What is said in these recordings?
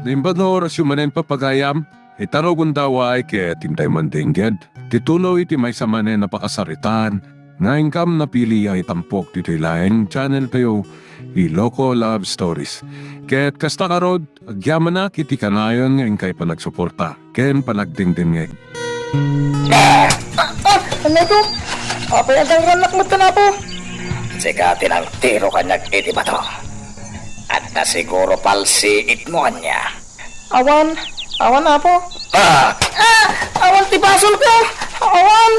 Nimbano rasyumanen papagayam, itarogun daw ay kaya tintay mandingged. Titulo iti may samanen na pakasaritan, nga ingkam na pili ay tampok dito'y laing channel kayo, Iloko Love Stories. Kaya't kasta karod, agyaman na kiti kanayon nga ingkay panagsuporta, ken panagdingding nga. Ano ito? Apay ang ranak mo na po. Sika tinangtiro kanyag iti ba to? At na siguro palsiit mo kanya. Awan na po. Ah! Awan ti basol ko. Awan.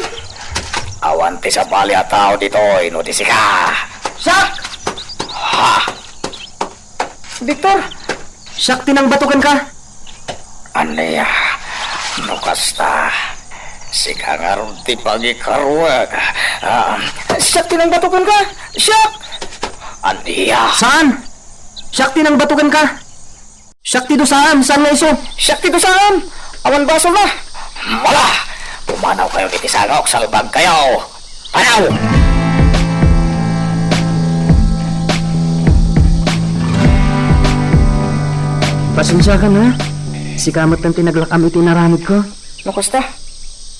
Awan ti sa bali at tao dito, inuti sika. Sak! Ha! Victor, sak tinang batukan ka. Aniya, nukasta. Sika nga ron ti pagikarwag. Sak tinang batukan ka. Sak! Aniya. Saan? Sak tinang batukan ka. Sak ti do saan? Saan nga iso? Sak ti do saan? Awan basol na. Wala! Pumanaw kayo ni Tisagok, salbag kayo! Panaw! Pasensya ka na. Si kamot ng tinaglakam iti naramid ko. Nukusta?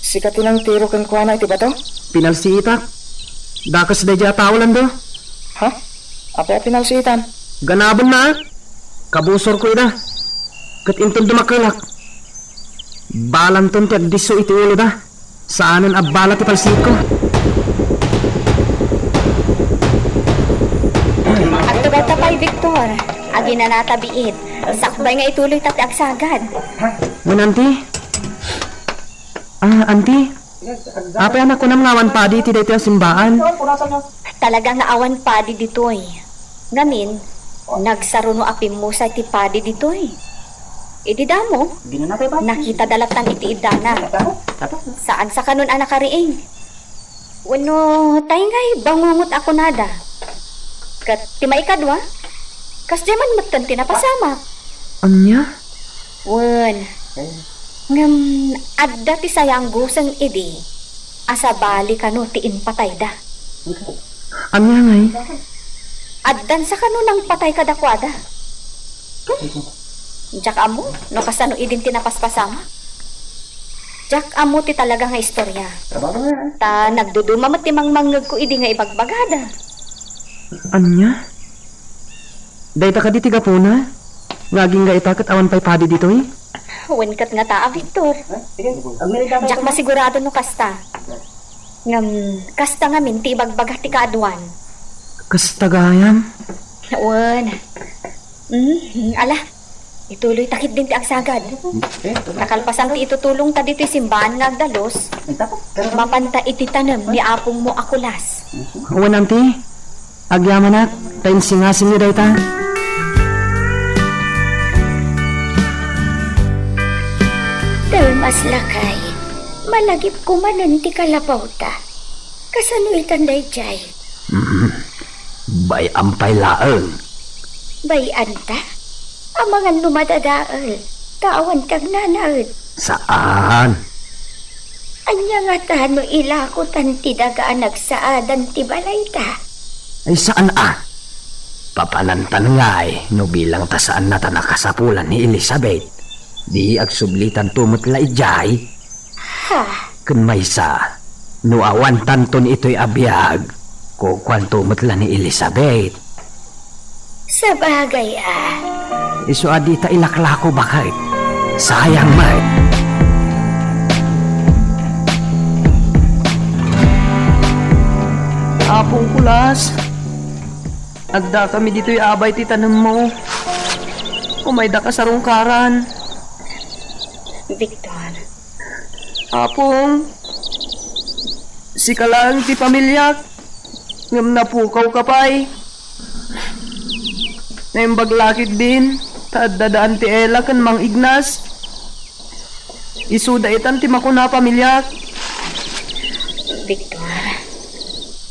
Sikat tinang tiro kan kuha na iti ba to? Pinalsiitak. Dakas da dya tawalan do. Ha? Apa pinalsitan? Ganabon na. Kabusor ko ida. Kat intun dumakulak. Balan ton ti agdiso iti ulo da. Saanan abbala ti palsit ko. At tugatapay, Victor. Agi na natabiit. Sakbay nga ituloy tati agsagad. Mananti? Anti? Apa anak ko nam ngawan padi ti dito simbaan. Talagang naawan padi ditoy. Ngamin, nagsaruno apim mo sa iti padi ditoy. Idi damo, nakita dalatan iti idana. Saan sa kanon anak kariing? Wano, tayo nga'y bangungot ako nada. Kat timay kadwa, kas jaman matan tinapasama. Anya? Wan, ngam adda ti sayang gusang idi, asa bali kano tiin patay da. Anya nga'y? Addan sa kano nang patay kadakwada. Jak amo, no kasano idin tinapaspasama. Jak amo ti talaga nga istorya. Ta nagduduma mat timang manggag ko idi nga ibagbagada. Anya? Dahil ka di tiga po na? Ngaging nga itakat awan pa'y padi dito eh? Wenkat nga taa, Victor. Jak masigurado no kasta. Ngam, kasta nga min ti ibagbaga ti kaadwan. Kastagayan? Wan. Ala, ituloy takit din ti agsagad. Nakalpasan ti itutulong ta dito'y simbahan nga agdalos. Mapanta iti tanam ni apong mo akulas. Uwan anti, agyaman na, tayo singasin niyo dahi ta. Mas lakay, malagip kumanan ti kalabaw ta. Kasano itanday jay? Bay ampay laeng. Bayan ta? Amangan lumadadaal, tawan kag nanaad. Saan? Anya nga ta no ilakotan ti dagaan nagsaadan ti balay ta. Ay saan Papanantan nga'y no bilang ta saan na ta nakasapulan ni Elizabeth. Di agsublitan tumot la ijay. Ha? Kun maysa, no awan tanton ito'y abiyag, kukwan tumot la ni Elizabeth. Sa bagay Iso adita ilaklako bakit? Sayang mat. Apong kulas. Agda kami dito'y abay ti tanam mo. Umayda ka sa rungkaran. Victor. Apong, si ka lang ti pamilyak, ngam napukaw ka pa'y. Ngayon baglakid din, dadaan ti Ella kan Mang Ignas. Isuda itan ti makuna pamilyak. Victor.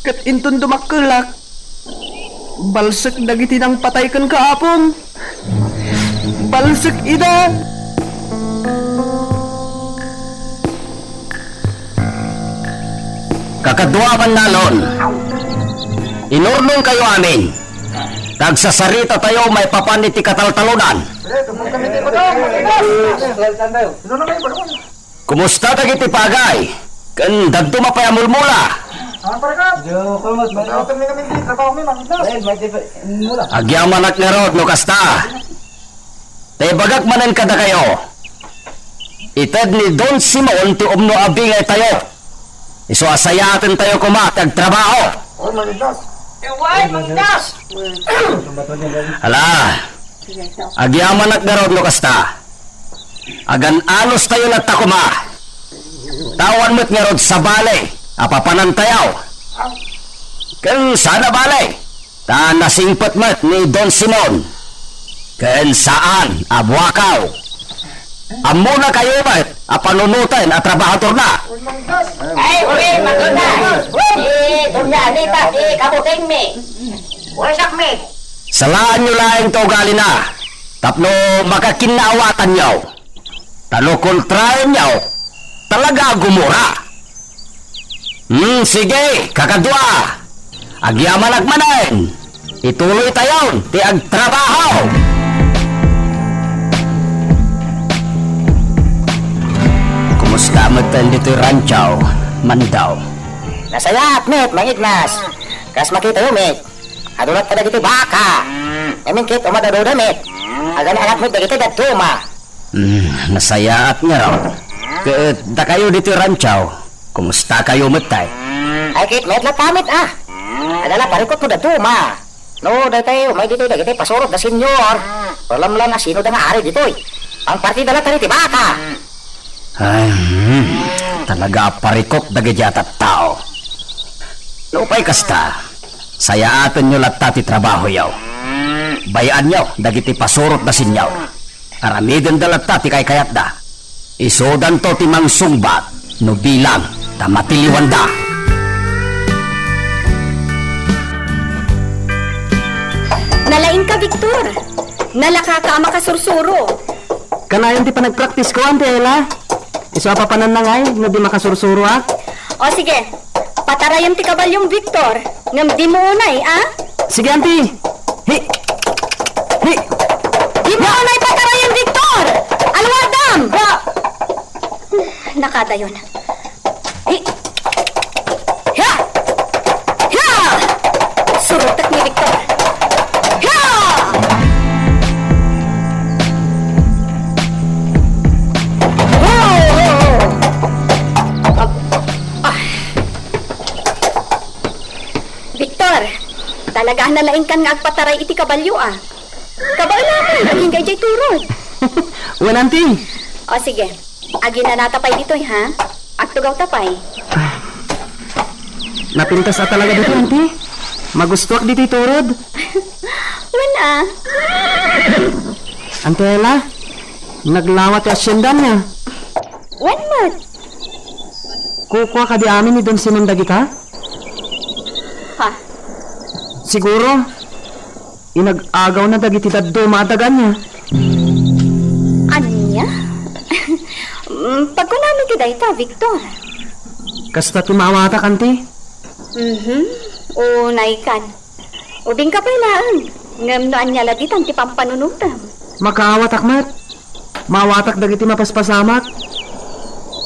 Kat intun dumakulak, balsak dagiti nang patay kan kaapong. Balsak ida. Kakadwa nalon. Inurnong kayo amin. Kagsasarita tayo may papaniti kataltalunan. Kumusta dagiti pagay? Kan dagto mapayamulmula. Agyamanak nga rod no kasta. Tay bagak manan kada kayo. Ited ni Don Simon ti umno abingay tayo. Iso asayaten tayo kumatag trabaho. Hala. Agyamanak nga rod no kasta. Agan anos tayo nagtakuma. Tawan mo't nga rod sa balay. Apapanan tayo. Kan sana balay. Ta nasingpot mo't ni Don Simon. Kan saan abwakaw. Amo na kayo ba't apanunutan at trabahador na. Ay, uli, maganda. Tunyanita, kabuting mi. Wasak mi. Salaan nyo lang to gali na. Tapno makakinawatan nyo. Talo kontrayan nyo. Talaga gumura. Sige, kakadwa. Agyaman agmanan. Ituloy tayo, ti agtrabaho. Kumusta matan dito ranchaw, mandaw? Nasayat, met, mangignas. Kas makita yung, met. Adulat ka na dito baka. Emin kit, umadaduda, met. Agan anak mo, dagiti datuma. Nasayaat nga raw. Da kayo dito ranchaw. Kumusta kayo matay? Ay, kit, met, latamit, ah. Adala, parikot ko datuma. No, dati, umay dito, dagiti pasurot na senyor. Palamlan na sino da nga ari dito, eh. Ang partida na tani, baka. Ay, talaga parikot dagijat at tao. Lupay kasta, sayaaten nyo latati trabaho yaw. Bayaan nyo, dagiti pasurot na sinyaw. Aramiden da latati kay kayat da. Isodan to timang sungbat, no bilang, tamatiliwan da. Nalain ka, Victor. Nalaka ka makasursuro. Kanayon di pa nag-practice ko, Ante Ella. Iso papanan na ngay, no di makasursuro, ah. O sige, patarayan ti kabalyong Victor. Ngam di mo unay, ah? Sige, Auntie. Hi! Hi! Di mo unay patarayan, Victor! Alwadam! Nakada yun. Hi! Ha! Ha! Surutak ni Victor. Ha! Victor, talaga nalain kan nga agpataray iti kabalyo, ah. Kabal namin, aging kay Jay Turod. Wan, Auntie. O sige, agi na natapay dito'y, ha? Agtugaw tapay. Napintas na talaga dito, Auntie. Magustuak dito iturod. Wala. Ante Ella, naglawat yung asyendan niya. When mat? Kukuha ka di amin ni Don Simon Dagita? Ha? Siguro, inag-agaw na dagiti daddo matagan niya. Anya? Pagkunamin kita ita, Victor. Kasta tumawata kanti. Unay kan. Uding ka pailaan. Ngam no anya laditan ti pampanunutam. Makaawat akmat. Mawatak dagiti mapaspasamat.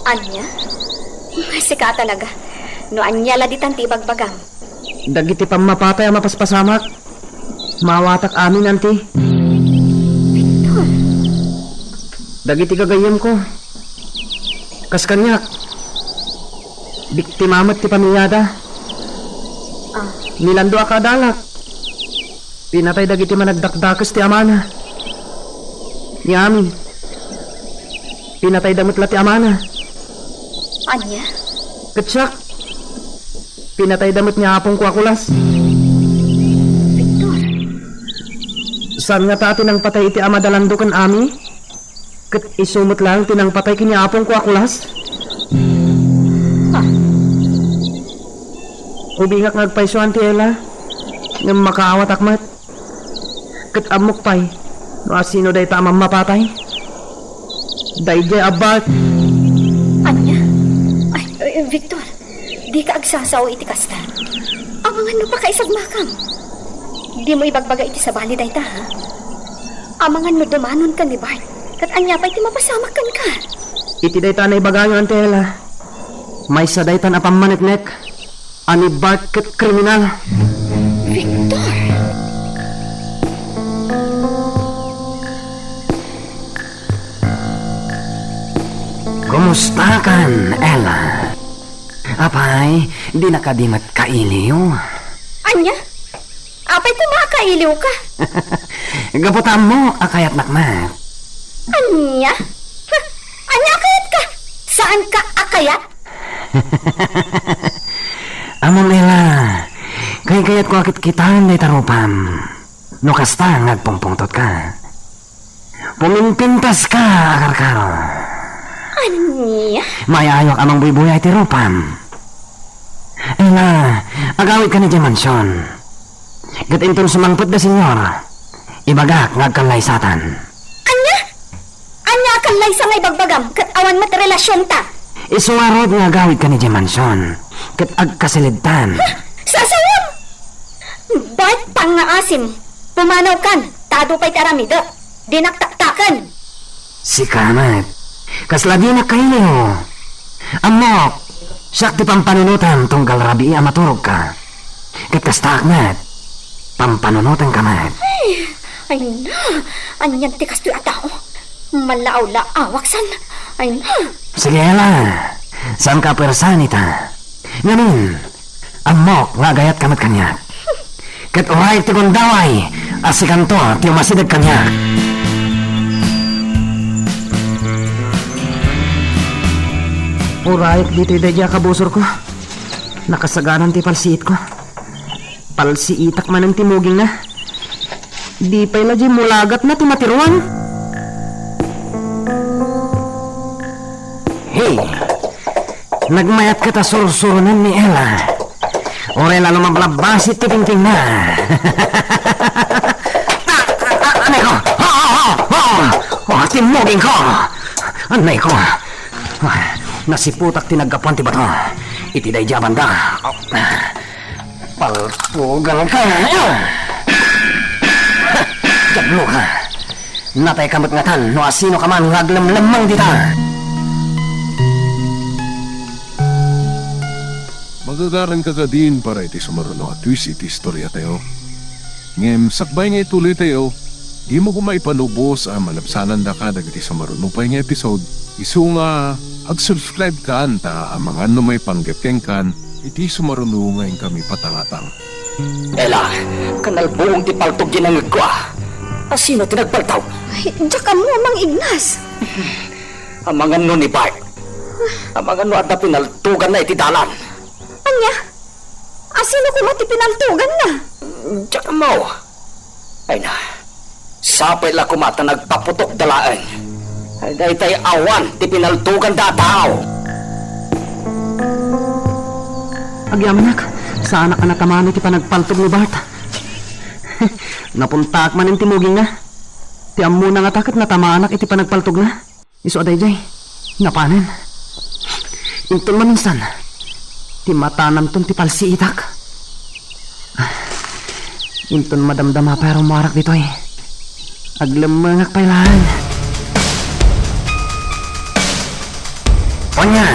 Anya? Sika talaga. No anya laditan ti ibagbagang. Dagiti pamapatay ang mapaspasamat. Mawatak amin, Auntie. Victor. Dagiti kagayam ko. Kas kanyak. Biktimamat ti pamiyada. Nilando akadalak. Pinatay dagiti managdakdakas ti amana. Ni amin. Pinatay damutla ti amana. Anya? Katsak. Pinatay damot niya apong kuakulas. Victor. Saan nga ta tinang patay iti ama dalandukan ami? Kat isumot lang tinang patay kini apong kuakulas. Ubingak ngagpaiso, Auntie Ella. Ngam makaawat akmat. Kat amok pay. No asino day tamang mapatay. Day jay abat. Anya? Ay, Victor. Di ka agsasaw iti kasta. Ang mga pa kaisag makam. Di mo ibagbaga iti sa bali dayta, ha? Amangan no dumanon ka ni Bart. Kat anya pa'y ti mapasamakan ka. Iti daytan ay bagayo antela. May sa daytan apang maneknek. Ani Bart ket kriminal. Victor! Kumusta kan, Ella? Apay, di nakadimat kailiw. Anya? Apay kumakailiw ka. Gaputan mo, akayat nakmat. Anya? Ha, anya akayat ka? Saan ka akayat? Amon, Ella, kayat ko akit kitaan day tarupam. No kasta ngagpungpungtot ka. Pumimpintas ka, akar-karo. Anya? Mayayok amang buy-buy ti rupam. Ella, agawit ka ni di mansyon. Gatinton sumangpot da senyor. Ibagak ngagkalay satan. Anya? Anya akalay sa ngay bagbagam kat awan mat relasyon ta. Isuwarod nga agawit ka ni di mansyon. Kat agkasilidtan. Sasawon! Bart pang nga asim. Pumanaw kan. Tado pa'y taramida. Dinaktaktakan. Si Kamat. Kaslagi na kayo. Amok. Sakti pampanunutan tunggal rabi amaturog ka. Kat kastakmat. Pampanunutan kamat. Ay na. Anyan ti kastoy atao. Malaaw-laawak san. Ay na. Sige Ella. Saan ka persanita? Ngamin. Amok nga gayat kamat kanya. Kat oray ti kundaway. Asikanto ti umasidag kanya. Urayik dito idadya kabusor ko. Nakasaganan ti palsiit ko. Palsiitak man ang timuging na. Di pa'y ladya mulagat na ti matiruan. Hey! Nagmayat ka ta sursurunan ni Ella. Ore lalo mabalabasit ti tingting na. Anay ko! Timuging ko! Anay ko! Nasiputak tinagkapuan ti bato. Iti day jaban da. Palpugan ka. Jablo ka. Natay kamot ngatan. No asino ka man ngaglamlamang dita. Magagaran ka din para iti sumaruno at twist iti istorya tayo. Ngem, sakbay nga ituloy tayo. Di mo kumaipanubos ang malapsanan da ka dagiti sumaruno pa nga episode. Isu nga, ag-subscribe ka anta ang mga ano may panggapkeng kan, iti sumaruno ngayon kami patangatang. Ella, kanal buong ti paltog ginangag ko ah. Asino tinagpaltaw? Ay, diya mo, Mang Ignas. Amangan no ni Bart. Amangan no at na pinaltugan na iti dalan. Anya? Asino ko mati pinaltugan na? Tsaka mo. Ay na. Sapay la kumata nagpaputok dalaan. Ay daytay awan ti pinaltugan da tao. Agyamanak, sana ka natamani ti panagpaltog ni Bart. Napuntak man ang timuging na. Ti ammo na nga takot natamanak iti panagpaltog na. Iso aday jay, napanen. Intol man minsan. Ti matanam ton ti palsiitak. Inton madamdama pero marak dito eh. Aglamangak pailan. Ponya,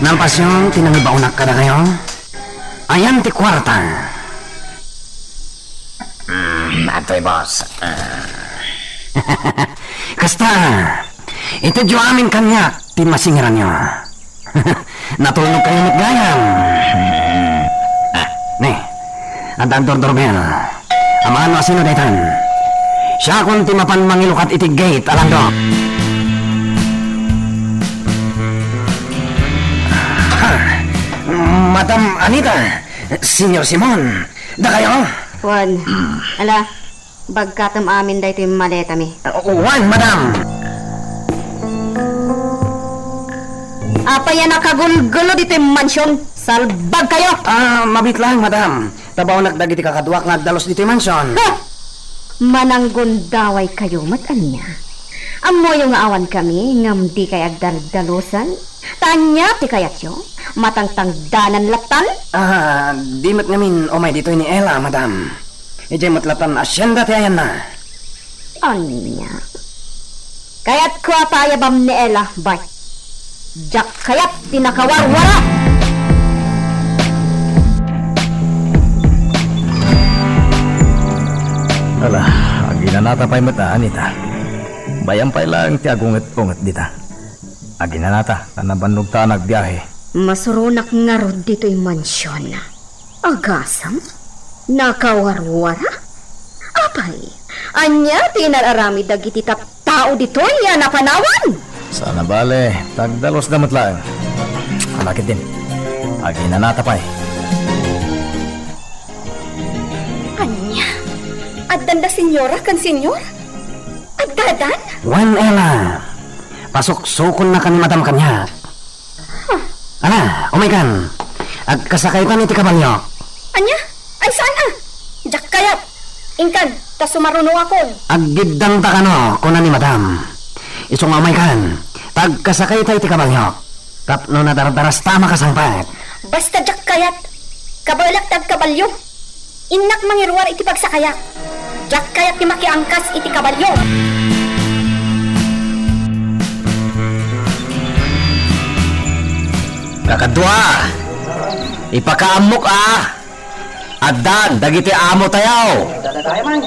nampasyong tinangibaunak ka na kayo? Ayan ti kwarta. Ato'y boss. Kasta, ito diyo amin kanyak ti masingiran nyo. Natulog kayo nagayam. Nih, ang Dr. Amahan mo sino daytan. Siya kung timapan mangilukat iti gate, alando. Madam Anita, Senior Simon, da kayo? Juan, ala, bagkatam amin da ito yung maleta mi. Juan, madam. Apa yan nakagulgulo dito yung mansyon? Salbag kayo! Mabit lang, madam. Tabaw nagdagiti kakaduak nagdalos dito yung mansyon. Ha! Mananggundaway kayo, matanya. Amo yung awan kami, ngam di kay agdaldalusan. Tanya, ti kayat yo, matangtang danan latan. Di mat ngamin umay dito ni Ella, madam. Ijay matlatan asyenda ti ayan na. Anya. Kaya't ko atayabam ni Ella, Bart. Jak kaya't tinakawarwara. Ala, agi na nata pa'y mataan ita. Bayang pa'y lang ti agunget-unget dita. Agi na nata, tanabannog ta nagbiyahe. Masurunak nga rod dito'y mansyon. Agasam? Nakawarwara? Apay, anya tinararami dagiti tao dito'y napanawan. Sana bale, tagdalos damat lang. Alakit din. Agi na nata pa'y. Anya? Addan da senyora kan senyor? Addadan? Wan Ella, pasok-sukon na kan madam kanya. Ala, umaykan. Agkasakay ka ni ti kabalyo. Anya? Ay saan ah? Jak kayat. Ingkan, ta sumaruno ako. Aggidang ta kano, kuna ni madam. Isong umaykan. Pagkasakay tayo ti kabalyo. Tapno na dardaras tama kasangpat. Basta jak kayat. Kabalak tag kabalyo. Inak mangirwar iti pagsakayak. Jak kayat ti makiangkas iti kabalyo. Kakadwa, ipakaamok Addan, dagiti amo tayaw.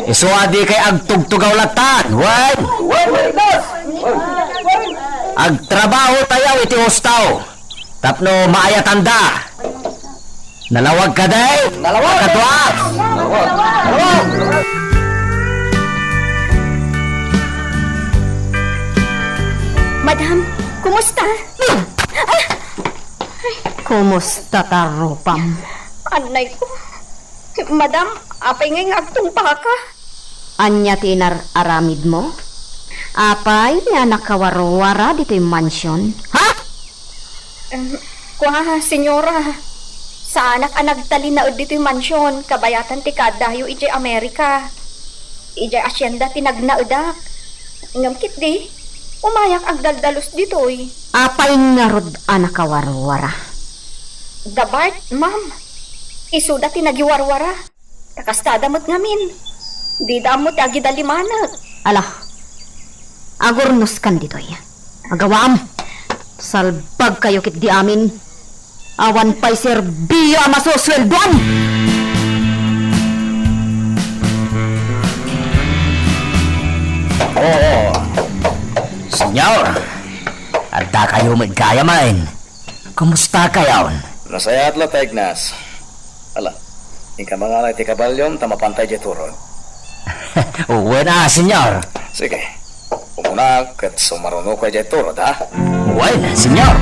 Isuadi kay agtugtugaw latan. Wan! Agtrabaho tayaw iti hustaw. Tapno maayatanda. Nalawag ka day? Nalawag! Kakadwa! Madam, kumusta? Kumusta tarupam? Anay ko. Madam, apay ngay agtong baka. Anya tinar aramid mo? Apay nga nakawarwara dito'y mansyon? Ha? Kuha, senyora. Sa anak-anak tali na dito'y mansyon, kabayatan ti kadayo ijay Amerika. Ijay asyenda tinagnaedak. Ngamkit di, umayak agdaldalos dito'y. Apay nga rod nakawarwara? Dabart, ma'am. Isuda tinagiwarwara. Takastada mo't ngamin. Di damot agi dalimanag. Ala, agurnos kan dito'y. Agawaam, salbag kayo kit di amin. Awan pa'y serbiya masusweldoan. Oo. Senyor, adda kayo magkaya man. Kumusta kayo? Nasayat la ta Ignas. Ala, ika mga na iti kabalyon, tamapantay di turod. Uwe na, senyor. Sige, umuna kat sumaruno ka di turod, ha? Uwe na, senyor.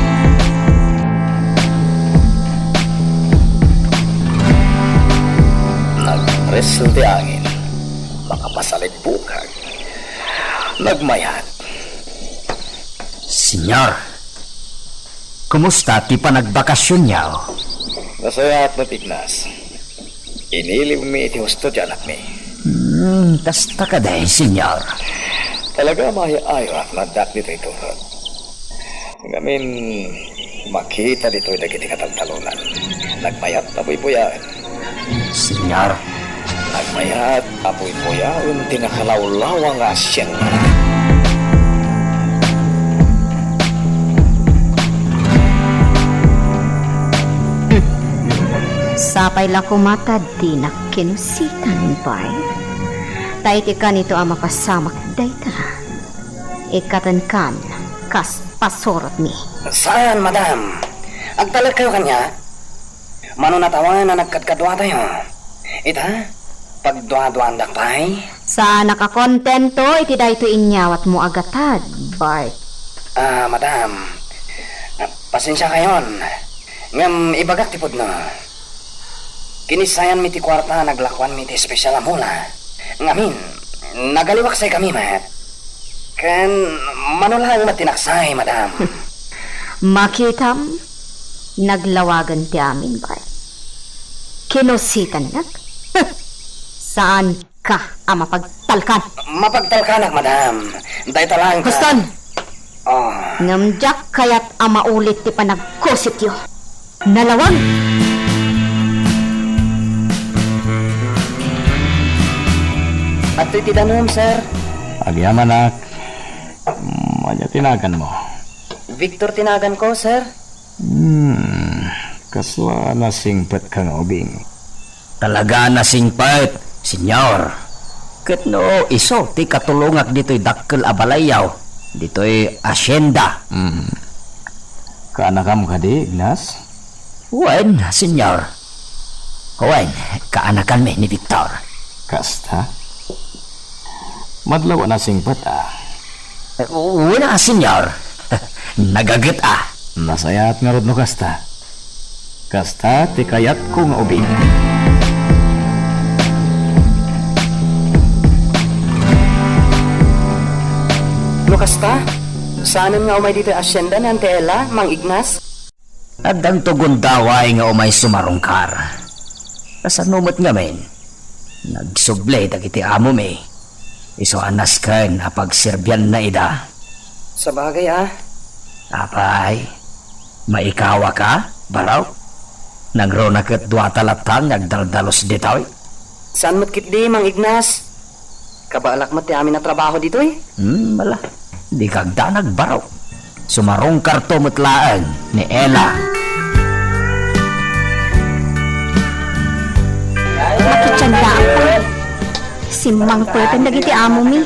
Nagpresel ti angin, makapasalit bukag. Nagmayat. Senyor, kumusta ti panagbakasyon niyaw? Nasayat na Ignas. Iniliw mi iti husto di anak mi. Kasta ka day, senyor. Talaga maayo at nadak dito ito. Ngamin, makita dito yung dagiti kataltalunan. Nagmayat na buy-buyan. Senyor, Nagmayat, apoy-buyan, tinakalawlaw ang asyan. Sapay la kumatad di na kinusitan bay. Taiti ka nito ang mapasamak dayta. Ikatan kan, kas pasorot mi. Saan, madam? Agtalag kayo kanya? Mano natawan na nagkadkadwa tayo. Ita, pagdwa-dwan dakpay. Sa nakakontento, iti dayto inyawat mo agatad, Bart. Madam. Pasensya kayon. Ngam ibagak tipod na. Kinisayan mi ti kwarta naglakwan mi ti espesyal amula. Ngamin, nagaliwak say kami, mat. Ken, manulang matinaksay, madam. Makitam, naglawagan ti amin, Bart. Kinusitan nak? Saan ka ang mapagtalkan? Mapagtalkanak, madam. Day talang ka. Huston! Oh, Ngamjak kaya't ang maulit ti panagkusit yo. Nalawag! at iti danom, sir. Agyaman nak. Manya tinagan mo. Victor tinagan ko, sir. Kaswa na singpet kang ubing. Talaga na singpet, senyor. Ketno iso ti katulungak dito'y dakkel abalayaw. Dito'y asyenda. Kaanakam ka di, Ignas? Wen, senyor. Wen, kaanakan mi ni Victor. Kasta? Madlaw na singpet Wala, senyor. Nagagat Nasayat nga rod no kasta. Kasta ti kayat ko nga ubing. Lukasta, saanan nga umay dito asyenda ni Ante Ella, Mang Ignas? At ang tugon daway nga umay sumarungkar. Kasanumot nga men. Nagsublay dagiti amo me. Iso anas ken apagsirbyan na ida. Sa bagay Apay, maikawa ka, baraw? Nagrona ket dua talatang nagdaldalos ditoy. Saan mo't kit di, Mang Ignas? Kabaalak mo ti amin na trabaho dito Bala. Di kagda nagbaraw. Sumarungkar to mutlaan ni Ella. Makitsanda ako. Simang pwede dagiti amo mi.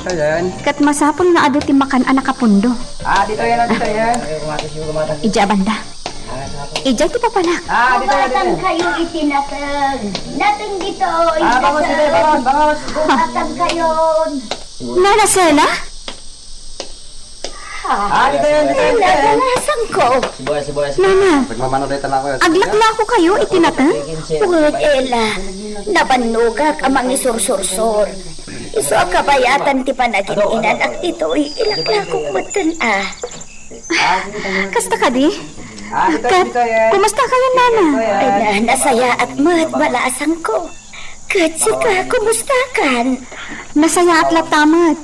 Kat masapol nga ado ti makan anak kapundo. Dito yan. Ija banda. Ija ti papanak. Batang kayo itinatag. Nating dito. Bangos. Batang kayo. Nana Sela? Dito yan. Naranasan ko. Nana, Nagmamano dito na ako. aglakla ko kayo itinatag? Pungod Ella. Nabanugak amang isursursur. Iso kabayatan ti panagininan at ito'y ilaklakok matan Kasta ka di? Kat, kumusta kayo, Nana? Ay nasaya at mat malasang ko. Katsi ka, kumusta kan? Nasaya at latamat.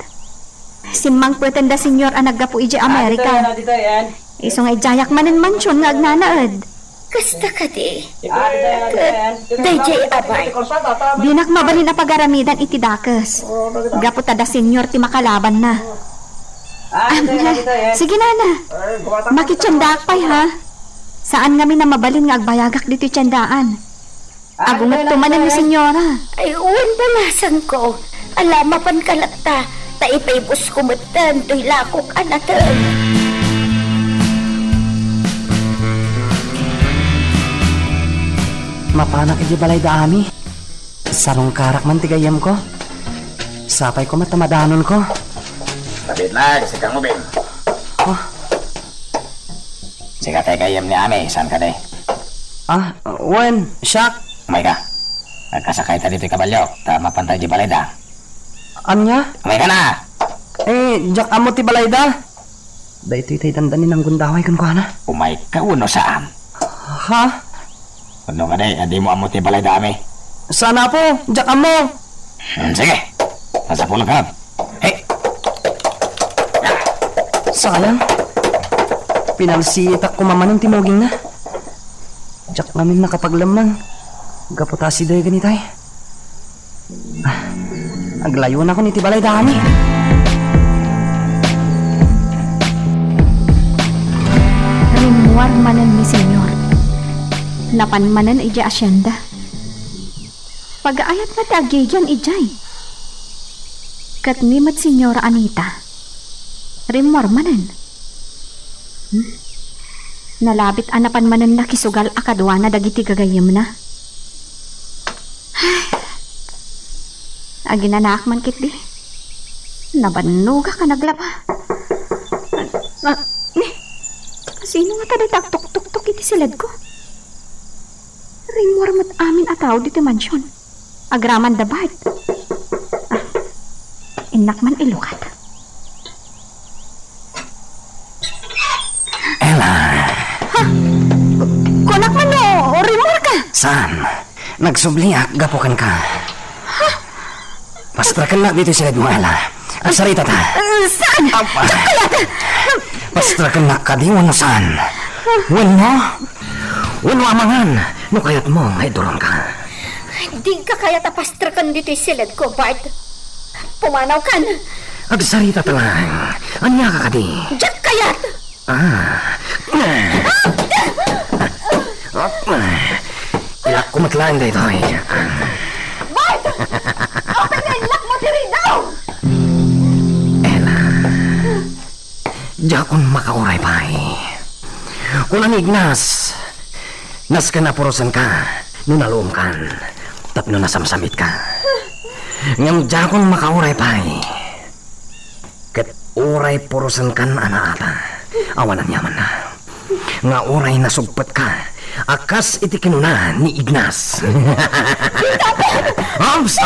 Simang pwede da senyor ang naggapu iji Amerika. Dito yan. Iso nga ijayak manin mansyon nga agnanaad. Kasta ka di? DJ abay. Dinak mabalin na pagaramidan iti dakas. Gaputa da senyor ti makalaban na. Sige, Nana. Makitsandak pay, ha? Saan kami na mabalin nga agbayagak dito tiyandaan? Agungat tumanan ni senyora. Ay uwan balasan ko. Alama pan kalata. Taipay bus kumatan. To'y lakok anatan. Mapanak iti balay da ami. Sarong karak man tigayam ko. Sapay ko matamadanon ko. Sabit lag, si Kang Ubing. Sige tayo kayam ni Ami, saan ka day? Wen, Shak. Umay ka. Nagkasakay ta dito'y kabalyok, ta mapantay di balayda. Anya? Umay ka na! Jak amo ti balayda. Dahito itay dandanin ang gundaway kun ko na. Umay ka uno saan? Ha? Uno ka day, adi mo amo ti balayda Ami. Sana po, jak amo. Sige, nasa pulang ka. Hey! Sayang. Pinalsitak ko mamanong timoging na. Jak namin nakapaglamang. Gaputasi dahi ganitay. Aglayo na ko ni tibalay dami. Rimuar manan ni senyor. Lapan manan ija asyenda. Pag-aayat na tagyayan ijay. Kat mimat senyora Anita. Rimuar manan. Nalabit anapan manan nakisugal akadwa na dagiti gagayam na. Aginanak man kit di. Nabanuga ka naglaba. Sino nga taday tuk-tuk-tuk iti silad ko? Rimor mat amin ataw diti mansyon. Agraman da bat. Inak man ilukat. Ella! Kunak man o, rimor ka! Saan? Nagsubliak, gapukan ka. Pastrakan na dito silad mo, Ella. Asarita ta. Saan? Pastrakan na ka di wano saan. Wano? Wano amangan. No kayat mo, ay durong ka. Di ka kaya tapastrakan dito silad ko, Bart. Pumanaw kan. Agsarita talang. Anya ka kadi? Jack kayat! Ilak ko matlaan dito ay. Bart! Open na ilak mo diri daw! Ela. Diya kong makauray pa ay. Kung ang ignas, nas ka na purosan ka, nunalom kan, tapno nasamsamit ka. Ngam diya kong makauray pa ay. Ket uray purosan kan ana ata, awanan yaman na. Nga uray nasugpat ka, akas iti kinuna ni Ignas. Ops,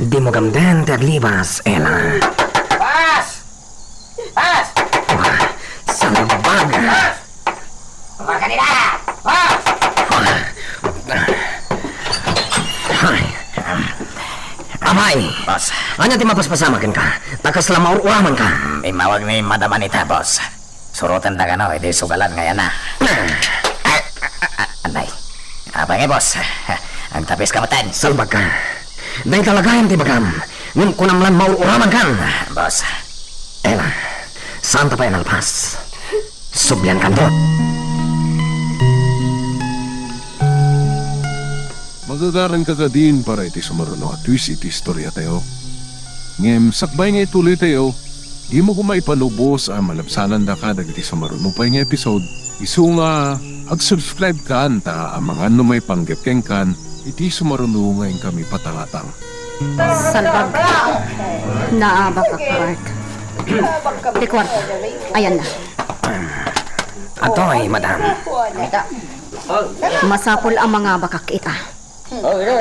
di mo gamden taglibas, Ela. Pas! Pas! Salabag. Kumar ka nila! Pas! Ay. Amay. Boss, Anya ti mapaspasamakin ka? Takas lamaur uraman ka. imawag ni Madam Anita, boss. Surutan na gano, edi sugalan ngayon na. Anay. Abang boss. Ang tapis kamatan. Salbag ka. Dahil talagayan ti bagam. Ngum kunamlan maur uraman kan. Boss, Ela, saan ta pa inalpas? Subyan kanto. Magagaran ka din para iti sumaruno at twist iti istorya tayo. Ngem, sakbay nga ituloy tayo, di mo kung maipanubos ang malabsanan da ka dagiti sumaruno pa nga episode. Isu nga, ag-subscribe ka ta ang mga ano may panggapkeng kan, iti sumaruno ngayon kami patangatang. Salbag. Naaba ka, Bart. Tikwar. Ayan na. Ato ay, madam. Masapol ang mga bakak ita.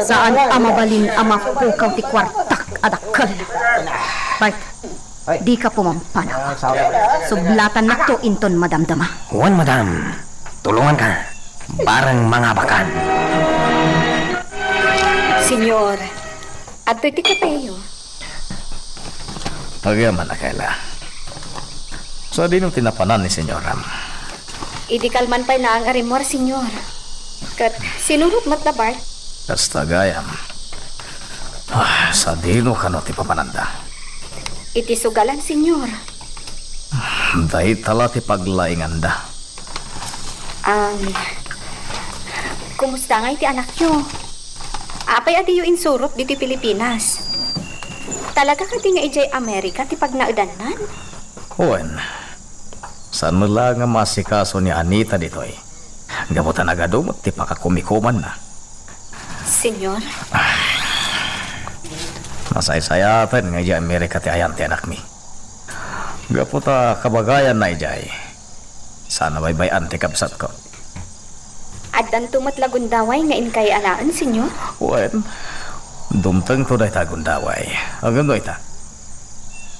Saan amabalin ang mapukaw ti kwartak adakal. Bart, di ka pumampanaw. Sublatan na to inton madamdama. Juan, madam. Tulungan ka. Barang mga bakan. Senyor, ato iti kapeyo. pagyaman na kaila. So, di nung tinapanan ni Senyor Ram. Idi kalman pa na ang arimor, senyor. Kat sinurot mat na Bart. Kasta gayam. Sa dino ka no ti papananda. Iti sugalan, senyor. Dahil tala ti paglainganda. Kumusta nga iti anak nyo? Apay adi yung insurot diti Pilipinas. Talaga ka ti nga ijay Amerika ti pagnaudanan? Juan, saan mo lang nga masikaso ni Anita ditoy? Gamutan agadumot ti pakakumikuman na. Senyor, Masay-sayatan nga ijay Amerika ti ayan ti anak mi. Gaputa kabagayan na ijay. Sana baybayan ti kapsat ko. addan tumatlagundaway nga inkay anaan, senyor? Juan, dumteng to day tagundaway. Agando ita.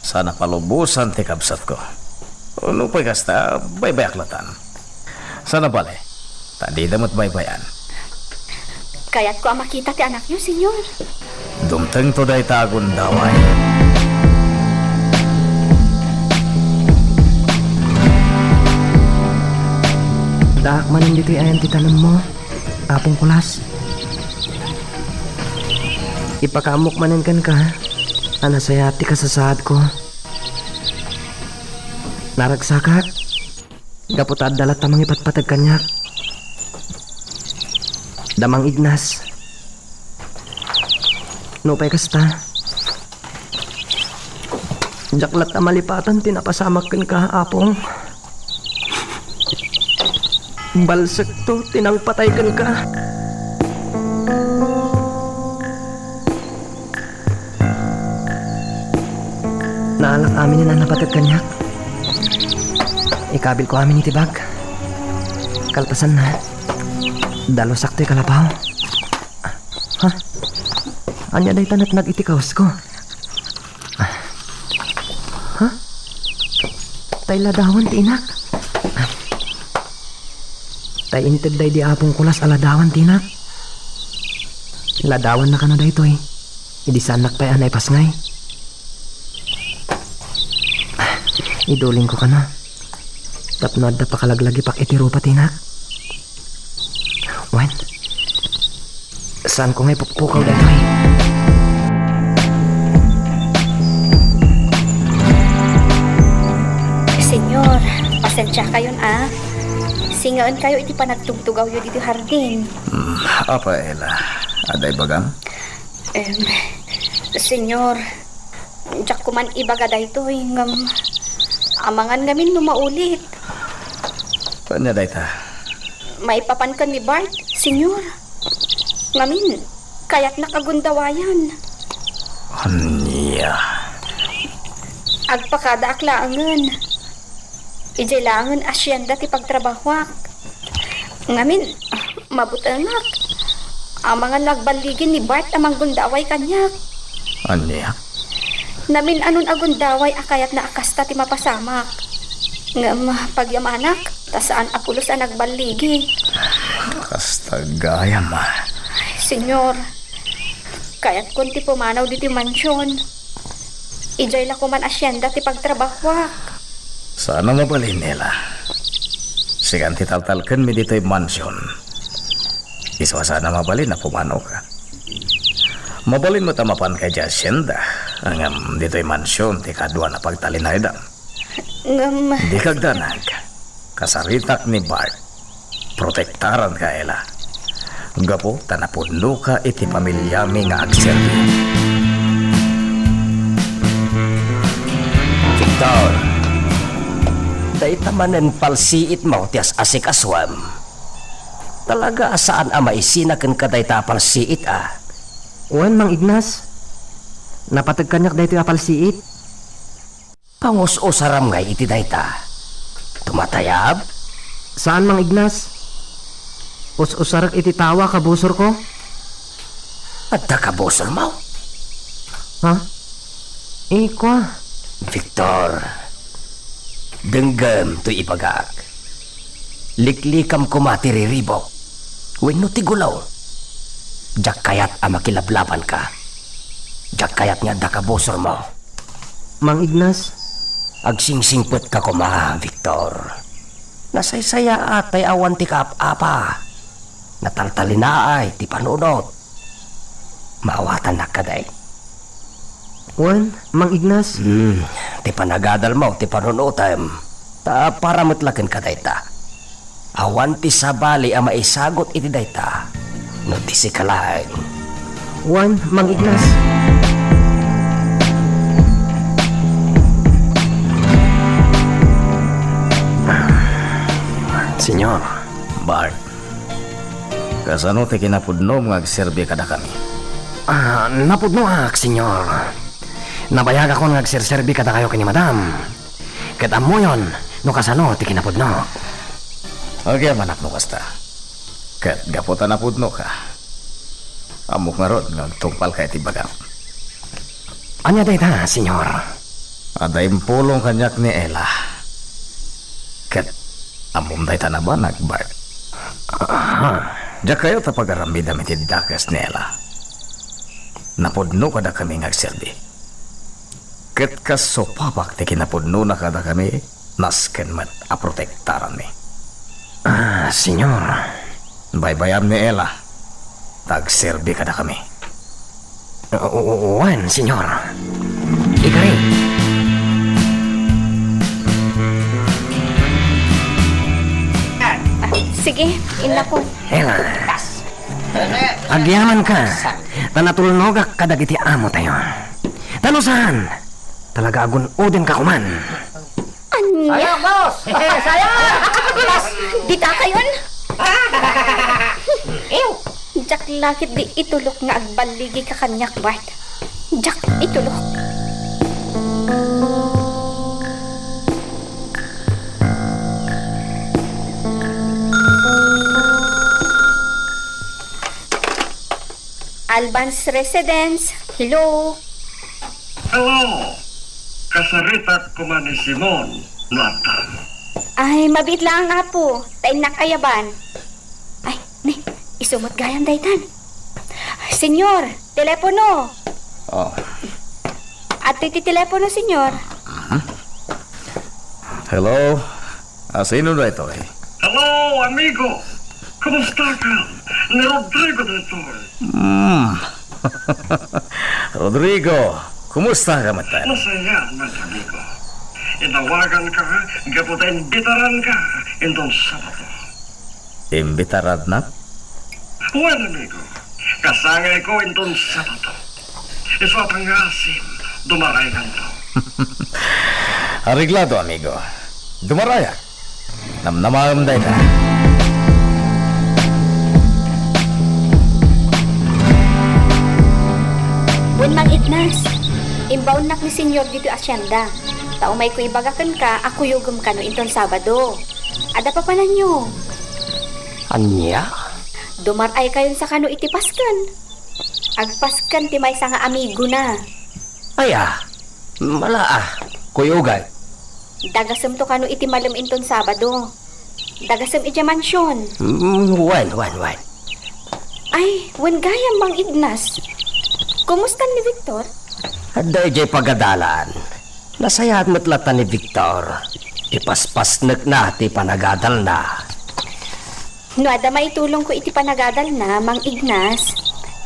Sana palubusan ti kapsat ko. Ano pa'y kasta, baybayaklatan. Sana bale, tadi damot baybayan. Kaya't ko ang makita ti anak nyo, senyor. Dumteng to day tagundaway. Daak man hindi ayan ti tanong mo. Apong kulas. Ipakamok manan kan ka. Anasayati ka sa saad ko. Naragsakat. Gaputad dalat tamang ipatpatag kanyak. Damang Ignas. No pa'y kasta. Jaklat na malipatan tinapasamak kan ka apong. Balsak to, tinangpatay kan ka. Naalak amin na napatag kanyak. Ikabil ko amin itibag. Kalpasan na. Dalo sakto kalabaw. Ha? Anya day tanat nag-itikaws ko. Ha? Tay ladawan ti inak. Tay inted day di apong kulas aladawan tinak. Ladawan na ka na day toy. Idi sanak pa'y anay pasngay. Iduling ko ka na. Tapno adda pa kalaglagi pak itiro pa tinak. Wen, saan ko ngay pukpukaw day toy? Tsaka yun singaan kayo iti panagtugtugaw yun dito hardin. Apa, Ella? Aday bagang? Senyor, jak kuman ibaga daytoy ngam amangan ngamin no maulit. Panya day ta? Maipapan ka ni Bart, senyor. Ngamin, kaya't nakagundawayan. Anya? Agpakada aklaangan. Ijailangan asyenda ti pagtrabahwak. Ngamin, mabutangak. Amangan nagbaligin ni Bart amang gundaway kanyak. Anya? Namin anon agundaway akayat na akasta ti mapasamak. Ngam pagyamanak, tasaan apulos ang nagbaligi. Kasta gaya ma. Senyor, kaya't kun ti pumanaw di ti mansyon. Ijay la kuman asyenda ti pagtrabahwak. Sana mabalin nila. Sigan titaltalkan mi dito'y mansyon. Iswa sana mabalin na pumanaw ka. Mabalin mo tamapan kay Jacinda. Angam dito'y mansyon ti kadwa na pagtalinaydan. Ngam, Di kagdanag. Kasaritak ni Bart. Protektaran ka ela. Gapo tanapuno ka iti pamilyami nga agserbi. Victor, day tamanen palsiit mo tias asik aswam. Talaga saan maisinakan ka day ta palsiit Wan, Mang Ignas. Napatag kanyak dahito apalsiit. Pangus-usaram ngay iti day ta. Tumatayab? Saan, Mang Ignas? Us-usarak iti tawa kabusor ko? At takabosol mo? Ha? Kwa. Victor, denggam to ipagak. Liklikam ko matiriribok. Wenno tigulaw. Jak kayat makilablaban ka. Jak kayat nga dakabosor mo. Mang Ignas, Agsingsingpet ka kuma, Victor. Nasaysaya atay awan ti kaap-apa. Nataltalinaay ti panunot. Maawatan na kaday. Wan, Mang Ignas. Ti panagadal mo, ti panunutem. Ta para matlaken kaday ta. Awan ti sabali ang maisagot iti dayta. No ti sikalaeng. Wan, Mang Ignas. Senyor, Bart, kasano ti kinapudno mga agserbi kada kami? Napudno senyor. Nabayag ako nga agserserbi kada kayo kini madam. Ket amo yon, no kasano ti kinapudno. Okay, manak no kasta. Kat gapota na pudno ka. Amok nga rod nga tungpal ka iti bagang. Anya dayta, senyor. Aday pulong kanyak ni Ella. Kat amom day tanabanag, Bart. Diyak kayo tapagaramid damit iti dakas ni Ella. Napudno kada kami ngagserbi. Kat kasopapak ti kinapudno na kada kami nasken mat aprotektaran mi. Senyor. Baybayam ni Ella. Tagserbi kada kami. Wan, senyor. Ikari. sige, inlakon. Ela. Agyaman ka. Tanatulnogak kadagiti amo tayo. Tanusan. Talaga agun udin ka kuman. Anya? Sayang, boss! Sayang! Dita kayon? Jak lakit di itulok nga agbaligi ka kanyak, Bart. Jak itulok. Alban's Residence. Hello. Hello! Kasaritak ko man ni Simon, Nathan. Ay, mabit lang nga po. Tayo nakayaban. Ay, ni, isumot gayam daytan. Senyor, telepono. Oh. At iti telepono, senyor. Hello? Sino na ito eh? Hello, amigo! Kumusta ka? Ni Rodrigo dito. Rodrigo, kumusta ka matan? Masaya, mga amigo. Inawagan ka, gaputain bitaran ka, intong Sabado. Imbitarad na? Well, amigo, kasangay ko intong Sabado. Iswa pangasim, dumaray kanto. Ariglado, amigo. Dumaraya. Namnamam day na. Bun Mang Ignas, imbaon nak ni senyor dito asyenda. Tao may ko ibagakan ka, ako yugom ka no inton Sabado. Ada pa panan nyo. Anya? Dumaray kayon sa kano iti paskan. Agpaskan ti may nga amigo na. Aya, mala kuyugay. Dagasem to kano iti malam inton Sabado. Dagasem iti mansyon. Wen. Ay, wen gayam Mang Ignas. Kumusta ni Victor? Aday jay pagadalan. Nasayahat matlatan ni Victor. Ipaspas na ti panagadal na. No, ada maitulong ko iti panagadal na, Mang Ignas.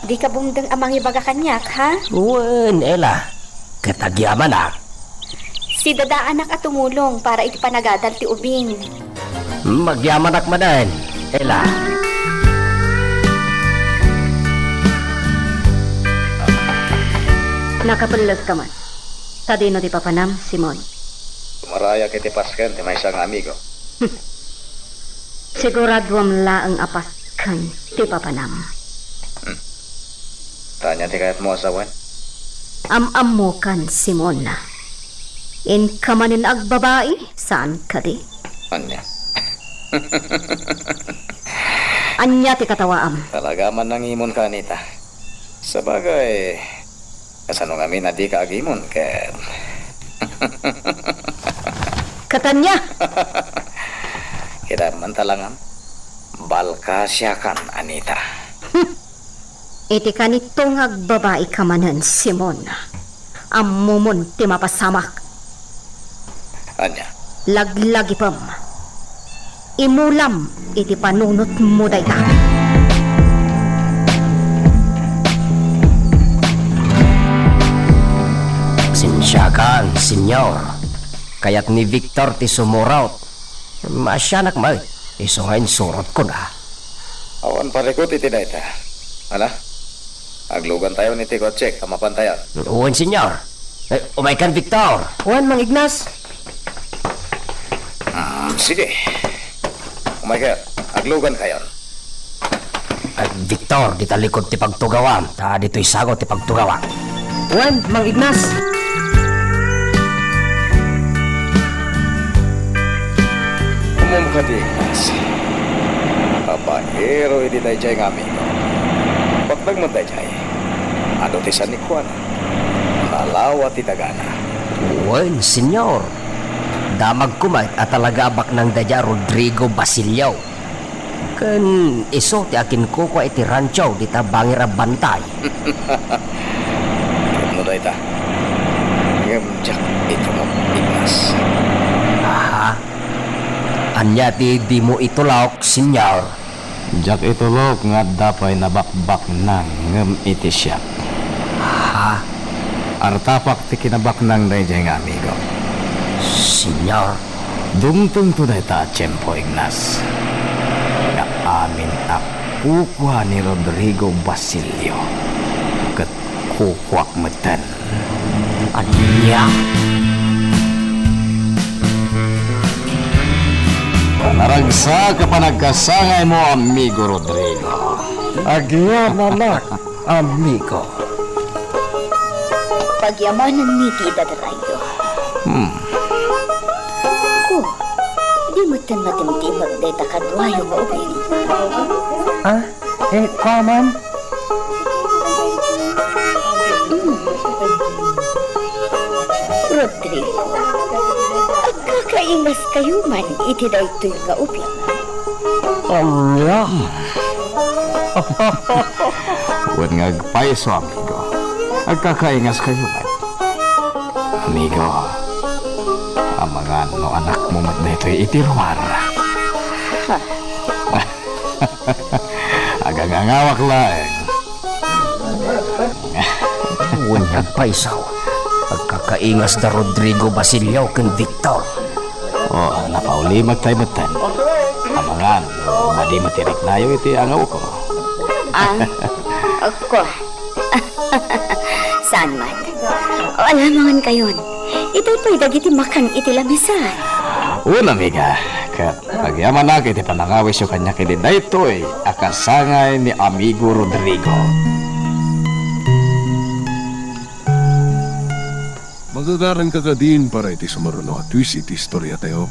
Di ka bumdang amang ibaga kanyak, ha? Wen, Ela. Katagyaman na. Si dada anak at tumulong para iti panagadal ti ubing. Magyaman akmadan, Ela. Nakapalag ka man. Tadino ti papanam, Simon. Maraya kiti pasken ti may isang amigo. Sigurado am laang apaskan ti papanam. Tanya ti kayat mo asawan. Am-am mo kan, Simon. In ka manin agbabae, saan ka di? Anya. Anya ti katawaam. Talaga man nang imon ka, Anita. Sabagay, kasano nga na di ka agimon, ket... Katanya! Kita man talangan, balka siya kan, Anita. Iti kanitong agbabae ka manan, Simon. Ammumon ti mapasamak. Anya. Laglagi pam. Imulam iti panunot mo dayta. Sinsyakan, senyor. Kaya't ni Victor ti sumuraut. Masyanak mal. Iso ngayon surot ko na. Awan parikot iti na ita. Ala? Aglugan tayo ni Tico Check, kamapantayan. Uwan, senyor. Umay kan, Victor. Uwan, Mang Ignas. Sige. Umaykar, aglugan kayo. Victor, di talikod ti pagtugawam. Ta dito'y sagot ti pagtugawam. Uwan, Mang Ignas. Umum ka di, Ignas. Papahero hindi tayo dyan ng amigo. Pagdag mo tayo dyan, ano ti San Juan? Nalawa ti Dagana. Uwan, senyor. Damag kumay at talaga abak ng dadya Rodrigo Basilio. Kan iso ti akin ko ko iti rancho di ta bangira bantay. Ano tayo ta? Ngamjak ito mo, Ignas. Aha. Anya ti di mo itulok, senyor. Jak itulog nga dapay nabakbak nang ngem iti siya. Ha? Artapak ti kinabak nang dayjay nga amigo. Senyor. Dumtong tunay ta tiyempo, Ignas. Nga amin ak kukwa ni Rodrigo Basilio. Kat kukwak matan. Anya? Naragsa ka pa nagkasangay mo, amigo Rodrigo. Agya na amigo. Pagyamanan ni Tita Darayo. Ko, di mo tan matimtimag day takadwayo nga ubing. Kaman? Rodrigo, agkakaimas kayo man iti daytoy nga ubing. Anya? Huwag ngagpaiso, amigo. Agkakaingas kayo man. Amigo, ang mga anak mo mat na ito'y itirwar. Agang angawak laeng. Huwag niyang paisaw. Agkakaingas na Rodrigo Basilio ken Victor. Oh, napauli magtay-matan. Amangan, madi matirik nayo iti angaw ko. Ako. Saan man? O alamangan kayon. Ito'y pa'y dagiti makang iti lamisan. Una, amiga. Kat pagyaman na iti panangawis yung kanya kini daytoy akasangay ni amigo Rodrigo. Magagaran ka din para iti sumaruno at twist iti istorya tayo.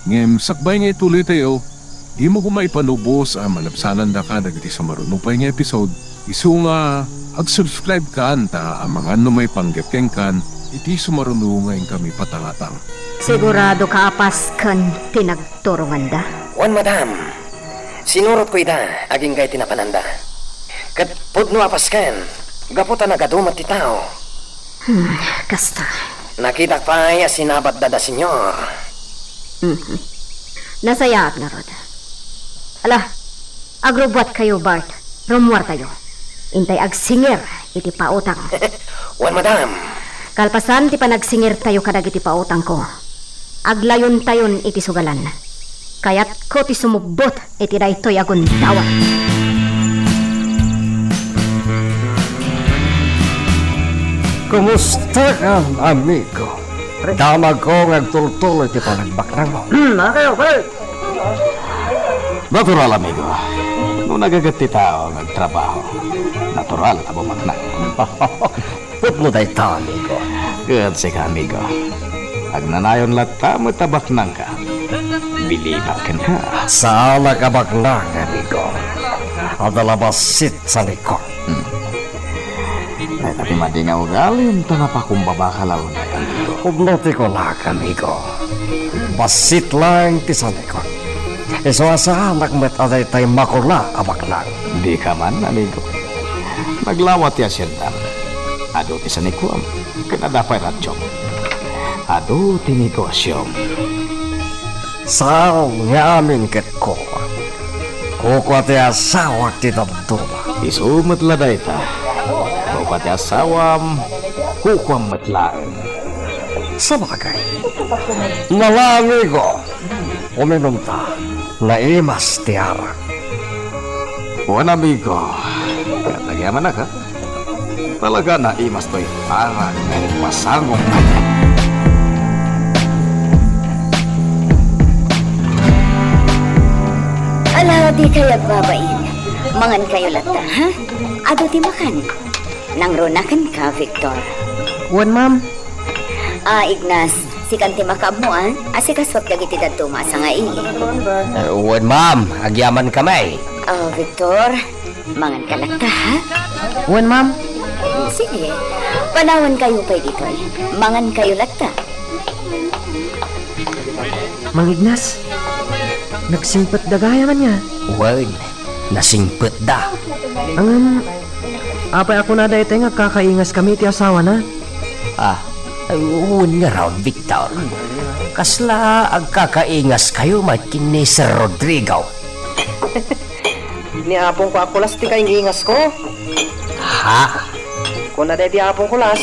Ngem, sakbay nga ituloy tayo, di mo kumaipanubos ang malapsanan da ka dagiti sumaruno pa nga episode. Isu nga, ag-subscribe ka anta ang mga may panggepkeng kan, iti sumaruno ngayon kami patangatang. Sigurado ka apas kan pinagturungan da. Wan madam, sinurot ko ida, aging gay tinapananda. Kat pudno apasken, gaputan agadumat ti tao. Kasta. Nakita pa ay sinabat dada senyor. Nasayaat na rod. Ala, agrobot kayo, Bart. Rumuar tayo. Intay agsingir, iti pautang. Wan madam, Kalpasan ti panagsingir tayo kadag iti pautang ko. Aglayon tayon iti sugalan. Kayat ko ti sumugbot iti daytoy agundawan. Kumusta ka, amigo? Damag ko ngagtultuloy ti panagbaknang mo. Natural, amigo. Nung nagagati tao nagtrabaho, natural na bumakna. Put mo day ta, amigo. Good si ka, amigo. Pag nanayon lata mo tabaknang ka, bilibakan ka. Sala ka baknang, amigo. Adalabasit sa likod. Ay, tapi madi nga ugalin, tanapakumbaba ka lalo na, amigo. Umnoti ko lang, amigo. Basit lang ti sa likod. Iso asa anak met aday tay makula abaknang. Di ka man, amigo. Naglawat ya siyenta. Ado ti sa nikuam, kinadapay ratyong. Ado ti negosyong. Sao nga amin ket ko. Kuko ti asawak ti tabtuma. Isumat laday ta. Kupati asawam, kukwam matlaan. Sa bagay, nalami ko. Uminom ta, naimas ti arak. Buwan, amigo. Katagyaman na ka. Talaga na imas to'y parang pasangong kanya. Ala, di kayo babain. Mangan kayo lata, ha? Ado ti makan. Nang runakan ka, Victor. Wan, ma'am. Ignas, si kanti makamo, asikaswat dagiti daduma sa nga ili. Uwan, ma'am. Agyaman kami. Victor, mangan ka lata, ha? Wan, ma'am. Sige, panawan kayo pa dito, mangan kayo lata. Mang Ignas, nagsimpat dagaya man niya. Uwan, nasingpet da. Ang apay ako na dahil nga kakaingas kami ti asawa na. Uwan nga raw, Victor. Kasla agkakaingas kayo matkin ni Sir Rodrigo. Ni apong ko akulas ti kaing ingas ko. Ha? Kung na di apong kulas,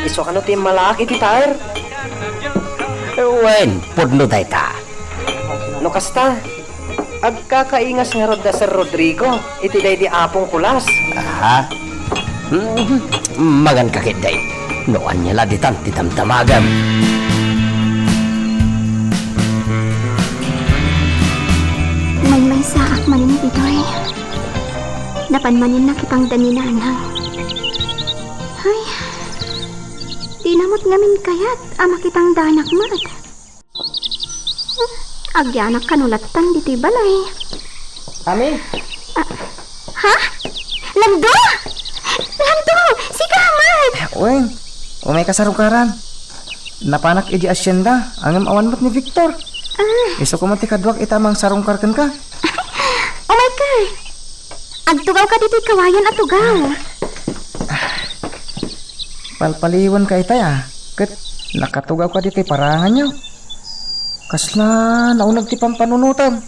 iso ka no ti malaki ti tire. Uwan, pudno day ta. No kasta, agkakaingas nga rod da Sir Rodrigo, iti day di apong kulas. Ha? Magan kakit day. Noan niya laditan titamtamagam. May saak manin ditoy. Dapan manin na kitang daninan, ha? Ay, di namot ngamin kayat, ama kitang danak mat. Agyanak kanulatan dito'y balay. Ami? Ha? Lando! Lando! Si Kamat! Uy, umay kasarungkaran. Napanak iji asyenda, angam awan mo't ni Victor. Iso ko mati kadwak itamang sarungkarkan ka. Oh my God! Agtugaw ka dito'y kawayan at tugaw. Palpaliwan ka itay Kat nakatugaw ka dito'y parangan nyo. Kasla naunag ti pampanunutan.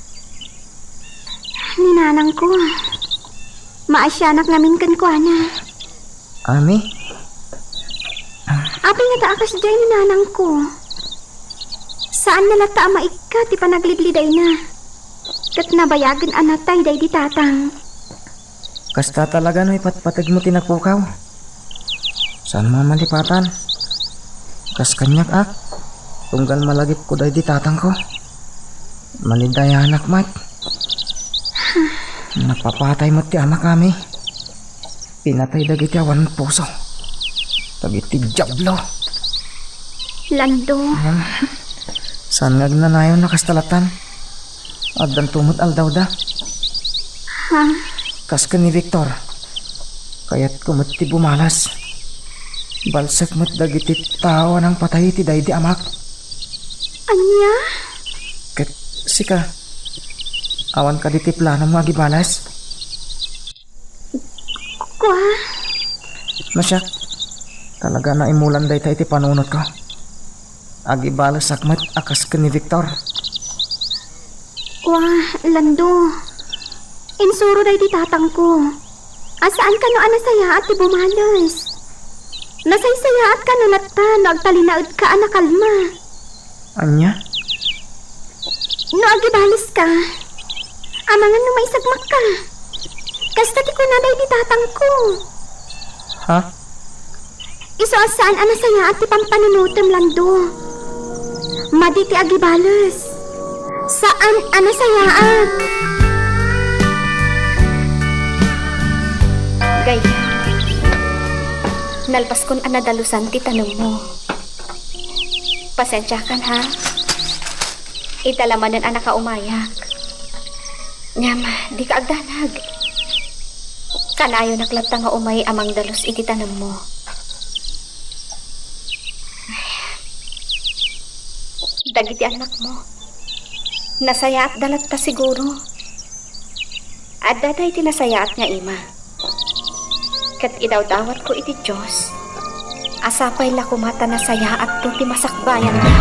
Ninanang ko. Maasyanak namin kan ko, ana. Ami? Apay nga taakas dyan ni nanang ko. Saan nalata maikat ti panagligliday na? Kat nabayagan anatay day di tatang. Kasta talaga no ipatpatag mo tinagpukaw. Saan mamalipatan? Kas kanyak tunggal malagip ko day di tatang ko. Malinday anak mat. Napapatay mo ti ama kami. Pinatay dagiti awan puso. Dagiti jablo. Lando, Saan nga gnanayon nakastalatan? Addan tumot aldaw da. ha? Kas ka ni Victor. Kaya't kumot ti bumalas. Balsak mo't dagiti tao ng patay ti day di amak. Anya? Ket sika. Awan ka di ti plano mo agibalas. Kwa? Masyak. Talaga na imulan day tayo ti panunot ko. Agibalas sakmat akas ka ni Victor. Wah, Lando. Insuro day di tatang ko. Asaan ka no anasaya at ti bumalas? Nasaysaya at ka no natta, nagtalinaod ka anakalma. Anya? No agibalis ka. Amangan no may sagmak ka. Kasta ti ko na day di tatang ko. Ha? Iso asaan anasaya at ti pampanunutem, Lando. Maditi agibalas. Saan anasayaat? Gay, nalpas kon anadalusan ti tanong mo. Pasensya kan ha? Italamanan anak ka umayak. Ngam, di ka agdanag. Kanayo naklata nga umay amang dalus iti tanong mo. Dagiti anak mo. Nasaya at dalat ta siguro. At daday tinasaya at nga ima. Kat idaw-dawat ko iti Diyos. Asapay la kumata na saya at to ti masakbayan na.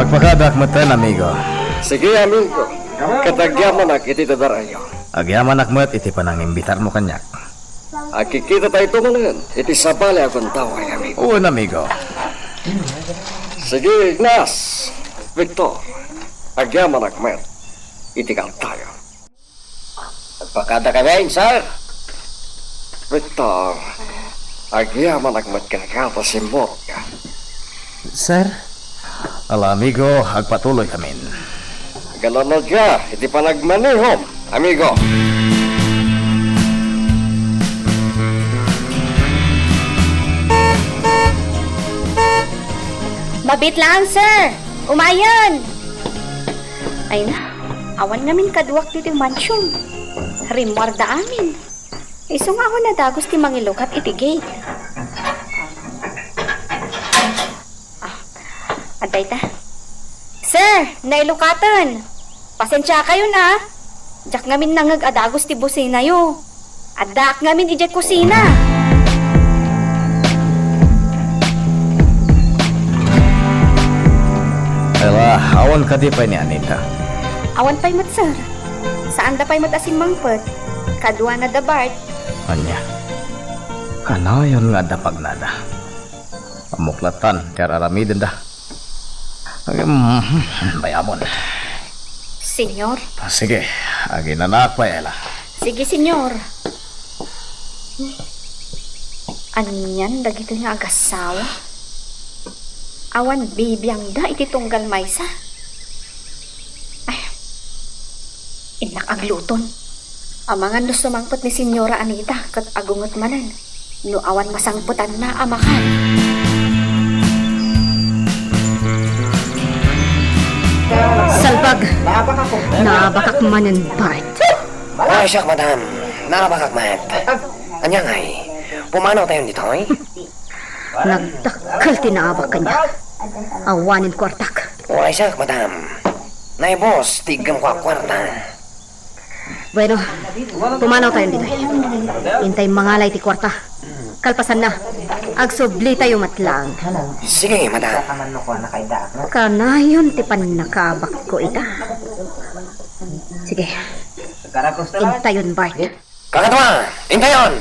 Agpakadak matan, amigo. Sige, amigo. Katagyaman na kiti tadarayo. Agyaman akmat iti panangimbitar mo kanyak. Akikita tayo tumanan. Iti sabali akong taway, amigo. Uwan, amigo. Sige, Ignas. Victor. Agyaman akmat. Itikal tayo. Agpakada kami, sir. Victor. Agyaman akmat kanakata si Morga. Sir? Ala, amigo, agpatuloy kami. Galano ka, iti panagmanihom, amigo. Mabit lang, sir. Umayon. Ay na, awan ngamin kaduwak dito mansyon. Rimwar da amin. Iso nga ako na dagos ti mangilukat iti gate. Aday ta. Sir, nailukatan. Pasensya kayo na. Diyak ngamin nangag adagos ti busina yo. Adak ngamin ijay kusina. Ala, awan ka di pa ni Anita. Awan pa'y mat, sir. Saan da pa'y mat asin mangpet? Kadwa na da Bart. Anya. Kanayon nga dapag nada. Pamuklatan, kararamidin da. Bayamon. Senyor. Sige, aginanak pa ela. Sige, senyor. Anyan, dagito nga agasawa. Awan bibiyang da iti tunggal maysa. Ay, inak agluton. Amangan no sumangpot ni Senyora Anita kat agungot manan. No awan masangputan na amakan. Salbag, naabakak manan Bart. Ay, siyak, madam. Nakabakak, mat. Anya ngay, pumanaw tayo dito, eh? Nagdakkel tinaabak kanya. Awanin kwartak. Ay, siyak, madam. Nay, boss, tigam ko ang kwarta. Bueno, pumanaw tayo dito. Intay mangalay ti kwarta. Kalpasan na. Agsubli tayo matlang. Sige, madam. Kanayon ti pan nakabak ko ita. Sige. Intayon, Bart. Kakatwa, intayon!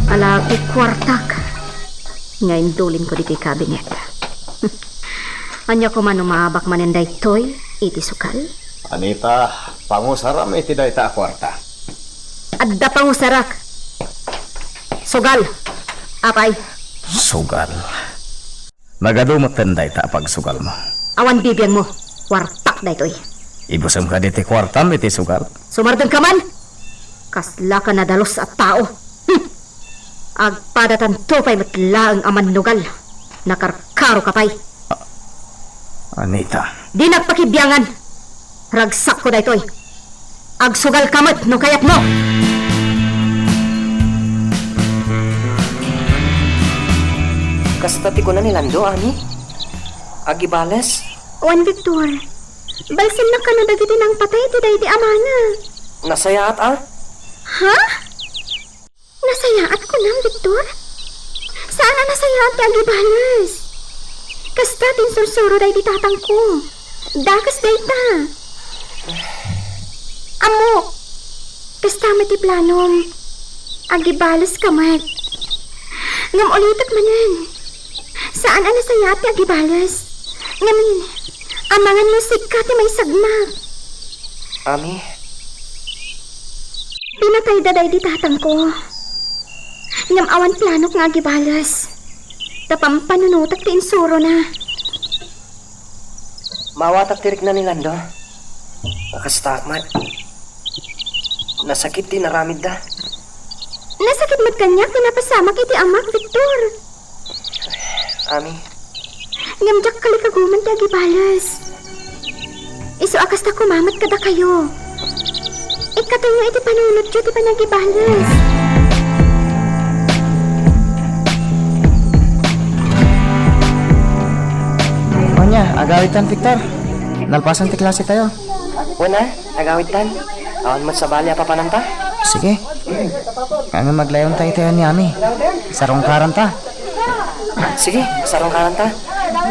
Alagi kwartak. Ngayon dulin ko di kay kabinet. Anya ko man umabak manenday toy, iti sukal. Anita, pangusaram iti dayta kwarta. Adda pang usarak. Sugal. Apay. Sugal. Nagadumot tenday ta pagsugal mo. Awan bibiyang mo. Kwartak da ito'y. Ibusam ka diti kwartam iti sugal. Sumardang ka man. Kasla ka na dalos at tao. Agpadatan to pa'y matlaang aman nugal. Nakarkaro ka pa'y. Anita, Di nagpakibyangan. Ragsak ko da ito'y. Agsugal kamot no kayat mo. Kasta ti ko na nilando, Ami. Agibales? Juan Victor, balsin na ka na dagiti ng patay ti day di amana. Nasayaat, ah? Ha? Nasayaat ko nang, Victor? Saan na nasayaat ti agibalas? Kasta tin sursuro day di tatang ko. Dakas day ta. Amo, kasta mati planom. Agibalas ka mat. Ngam ulitak manan. Saan na nasayaat ti agibalas? Ngamin, amangan musik ka ti may sagmak. Ami? Pinatay daday di tatang ko. Ngam awan planok nga gibalas. Tapang panunutak ti insuro na. Mawatak tirik na nilando. Nakastakmat. Nasakit ti naramid da. Nasakit mo't kanya pinapasamak iti amak, Victor. Ami? Ngam jak kalikaguman ti agibalas. Isu akas ta kumamat kada kayo. Ikatanyo iti panunod yo ti panagibalas. Onya, agawitan Victor. Nalpasan ti klase tayo. Wala, agawit tan. Awan mo sa balya papananta. Sige. Kami maglayon tayo ni Ami. Sarong karanta. Sige, sarong karanta.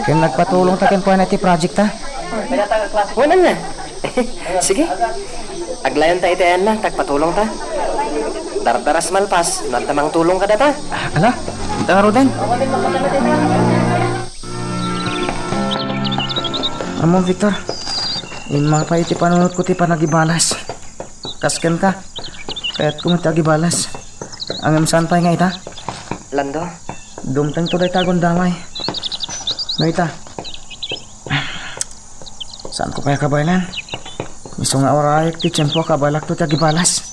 Kaya nagpatulong ta ken kuha na ti project ta. Wala na. Sige. Aglayan ta itayan na, tagpatulong ta. Dardaras malpas, nantamang tulong ka data. Ala, taro din. Amon Victor, yung mga pa iti panunod ko ti panagibalas. Kasken ka, kaya't kumitagibalas. Ang imsan pa nga ita, Lando, dumtang to day tagon damay. No ita, saan ko kaya kabaylan? Miso nga orayek ti tiyempo kabalak to tagibalas.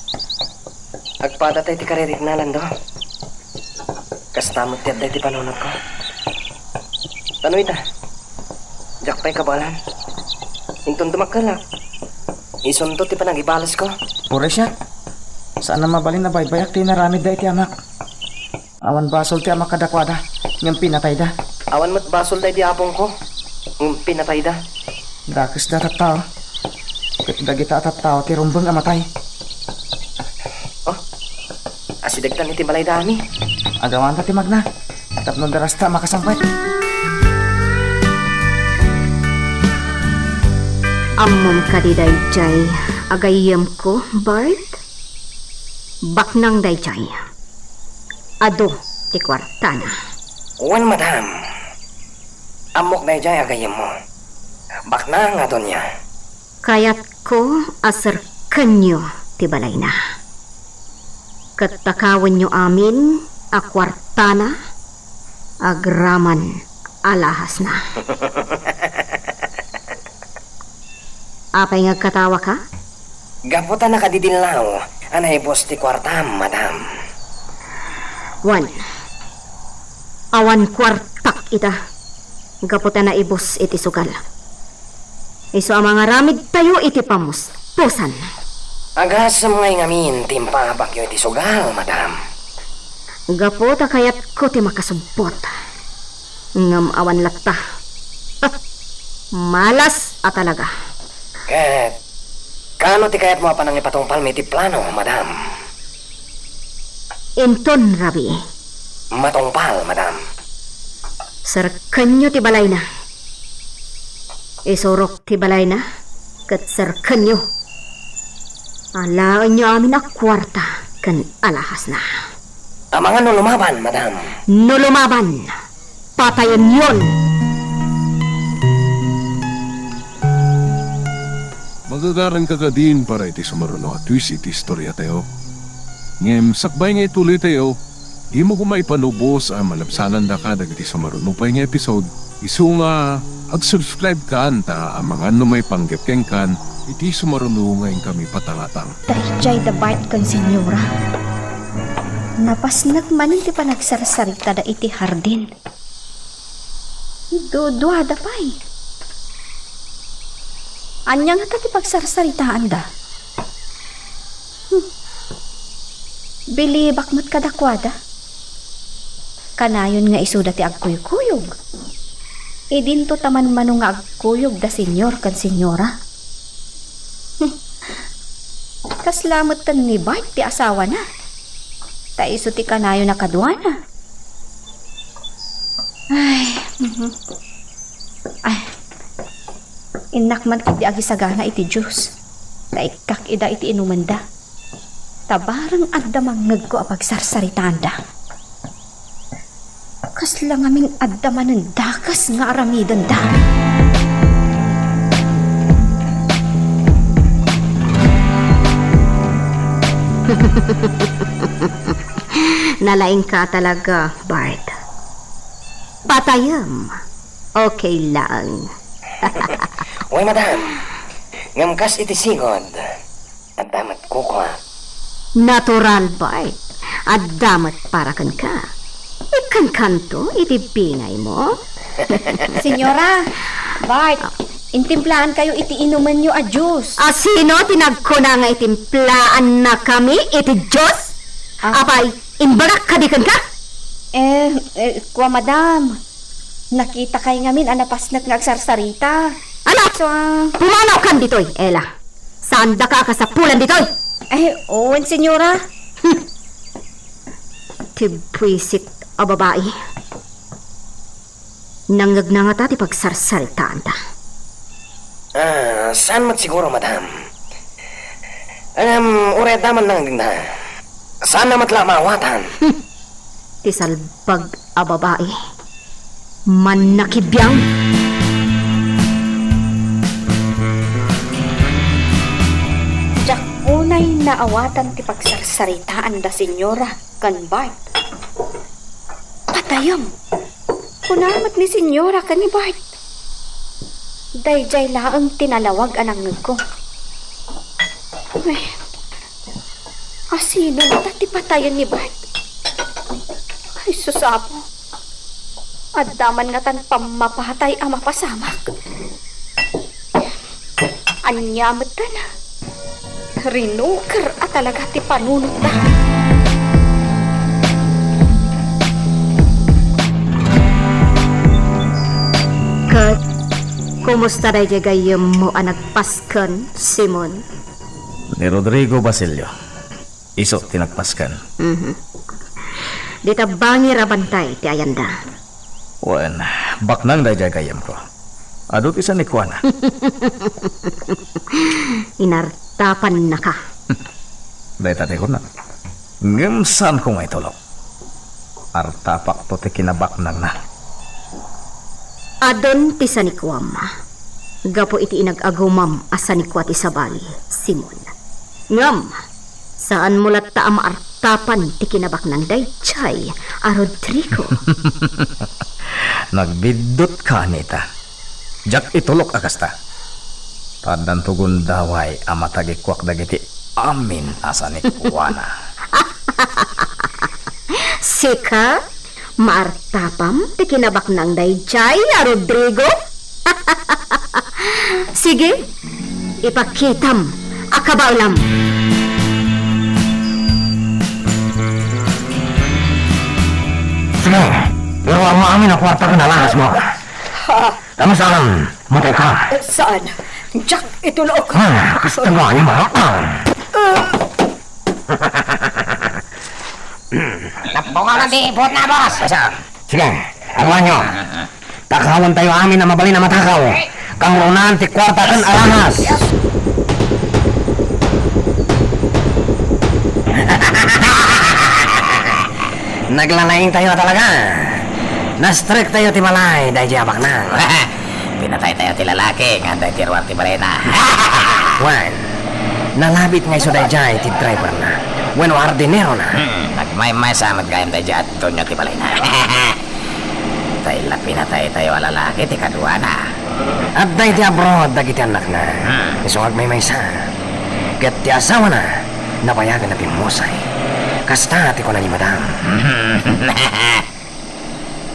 agpada tayo ti karirik na, Lando. Kastamot tiyad tayo ti panunod ko. Tano ita? Jak pa'y kabalan. Intong tumakalak. Isunto ti panagibalas ko. Pure siya, saan na mabalin na baybayak ti naramid da iti amak. Awan basol ti amak kadakwada, ng pinatay da. Awan mo't basol tayo di apong ko. Pinatay da. Dakas da tattao. Kat dagita tattao ti rumbang amatay. Oh, asidagtan iti balay dami. Agawan ta ti magna. Tapno daras ta makasampay. Amom ka di dayjay. Agayam ko, Bart. Baknang dayjay. Ado, ti kwartana. Wan, madam. Amok na jay agayam mo. Bakna nga doon niya. Kayat ko asar kanyo ti balay na. Katakawan nyo amin a kwartana agraman alahas na. Apay ngagkatawa ka? Gaputa na kadidinlaw. Anay boss ti kwartam, madam. Wan. Awan kwartak ita. Gaputa na ibos iti sugal. Iso ang mga ramid tayo iti pamos. Pusan. Agas sa mga ngamin, timpa bakyo iti sugal, madam. Gaputa kayat ko ti makasumpot. Ngam awan lakta. Malas at talaga. Ket, kano ti kayat mo pa nang ipatungpal may ti plano, madam? Inton, Rabi. Matungpal, madam. Sarkan nyo ti balay na. Isurok ti balay na. Kat sarkan nyo. Alaan nyo amin na kwarta kan alahas na. Ang mga nulumaban, madam. No lumaban, patayan yon. Magagaran ka din para iti sumaruno at twist iti istorya tayo. Ngem, sakbay nga ituloy tayo, di mo kumay panubos ang malabsanan da ka dagiti sumaruno pa nga episode. Isu nga, ag-subscribe ka ta ang mga numay panggapkeng kan, iti sumaruno ngayon kami patalatang. Dahil the bite kan senyora. Napasnag man iti panagsarsarita da iti hardin. Dudwa da pa'y. Anya nga ti pagsarsaritaan da. Bilibak mat kadakwada. Kanayon nga isuda ti agkuyog-kuyog. Idinto taman mano nga agkuyog da senyor kan senyora. Kaslamot kan ni Bart ti asawa na. Ta iso ti kanayo na kadwana. Ay, inakman kiti agisagana iti Diyos. Ta ikak ida iti inumanda. Tabarang adda mangeg ko apag sarsaritanda. Kasla ngaming adda manen dakas nga aramidan da. Nalaing ka talaga, Bart. Patayam. Okay lang. Uy, madam. Ngamkas iti sigod. At damat kukwa. Natural, Bart. At damat para kan ka. Ikan kanto, itipinay mo. Senyora, Bart, intimplaan kayo iti inuman nyo a juice. Sino tinagko na nga itimplaan na kami, iti Diyos? Apay, imbagak kadikan ka? Kwa madam, nakita kay ngamin anapasnak nga agsarsarita. Ano? So, Pumanaw kan ditoy, Ella. Saan da ka kasapulan ditoy? owen senyora. Tibwisit a babae. Nangag na nga ti pagsarsaritaan ta. Saan mat siguro, madam? Ure daman lang din na. Saan na matlamawatan? Ti salbag a babae. Man nakibiyang. Jak unay naawatan ti pagsarsaritaan da senyora kan Bart. Patayam. Kunamat ni senyora kan ni Bart. Dayjay laang tinalawag anang ko. Asino na ti patayan ni Bart? Ay susapo. At daman nga tan pamapatay ang mapasamak. Anyamat ta na. Rinukar at talaga ti panunot na. Kat, kumusta na gayam mo ang nagpaskan, Simon? Ni Rodrigo Basilio. Iso tinagpaskan. Di ta bangi rabantay ti ayanda. Wan, baknang dayjay gayam ko. Adot isa ni Kuana. Inartapan na ka. Day tate ko na. Ngemsan ko ngay tulog. Artapak to ti kinabaknang na. Adon ti sanikwam. Gapo iti inag-agumam asanikwa ti sabal, Simon. Ngam, saan mulat ta maartapan ti kinabak ng daychay, a Rodrigo? Nagbidot ka nita. Jak itulok akasta. Tadan tugon daway amatagikwak dagiti amin asa ni Kuana. Sika, maartapam ti kinabak ng daychay, a Rodrigo? Sige, ipakitam, akabaulam. Sige, iruwa mo amin ang kwarta ko na lahas mo. Tama saan, matay ka. Saan? Jack, itulog. Kastawa niyo ba? Napunga na di, buot na, boss. Sige, awan nyo. Takawan tayo amin na mabali na matakaw. Kang ronan ti kwarta kan alahas. Naglalaing tayo talaga. Na-strict tayo ti malay dahil jabak na. Pinatay tayo ti lalaki nga dahil ti ruwar ti barena. Juan, nalabit nga iso dahil jay ti driver na. Bueno, hardinero na. Nagmay-may samad gayam dahil jay at tonyo ti balay na. Tayo la pinatay tayo lalaki ti kadwa na. At dahil ti abroad dagiti anak na. Isungag may sa. Kat ti asawa na. Napayagan na pimusay. Kasta ti ko na ni madam.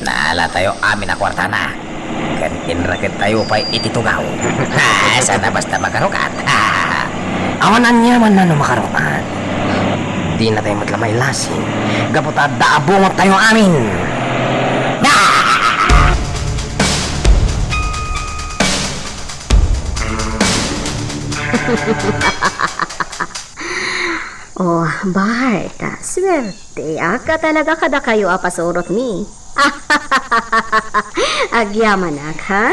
Naala tayo amin na kwarta na. Kan inrakit tayo pa ititugaw. Sana basta makarukat. Awanan niya man na no makarukat. Di na tayo matlamay lasin. Gaputa daabungot tayo amin. Oh, Bart, swerte. Aka talaga kada kayo apasurot mi. Agyaman ak, ha?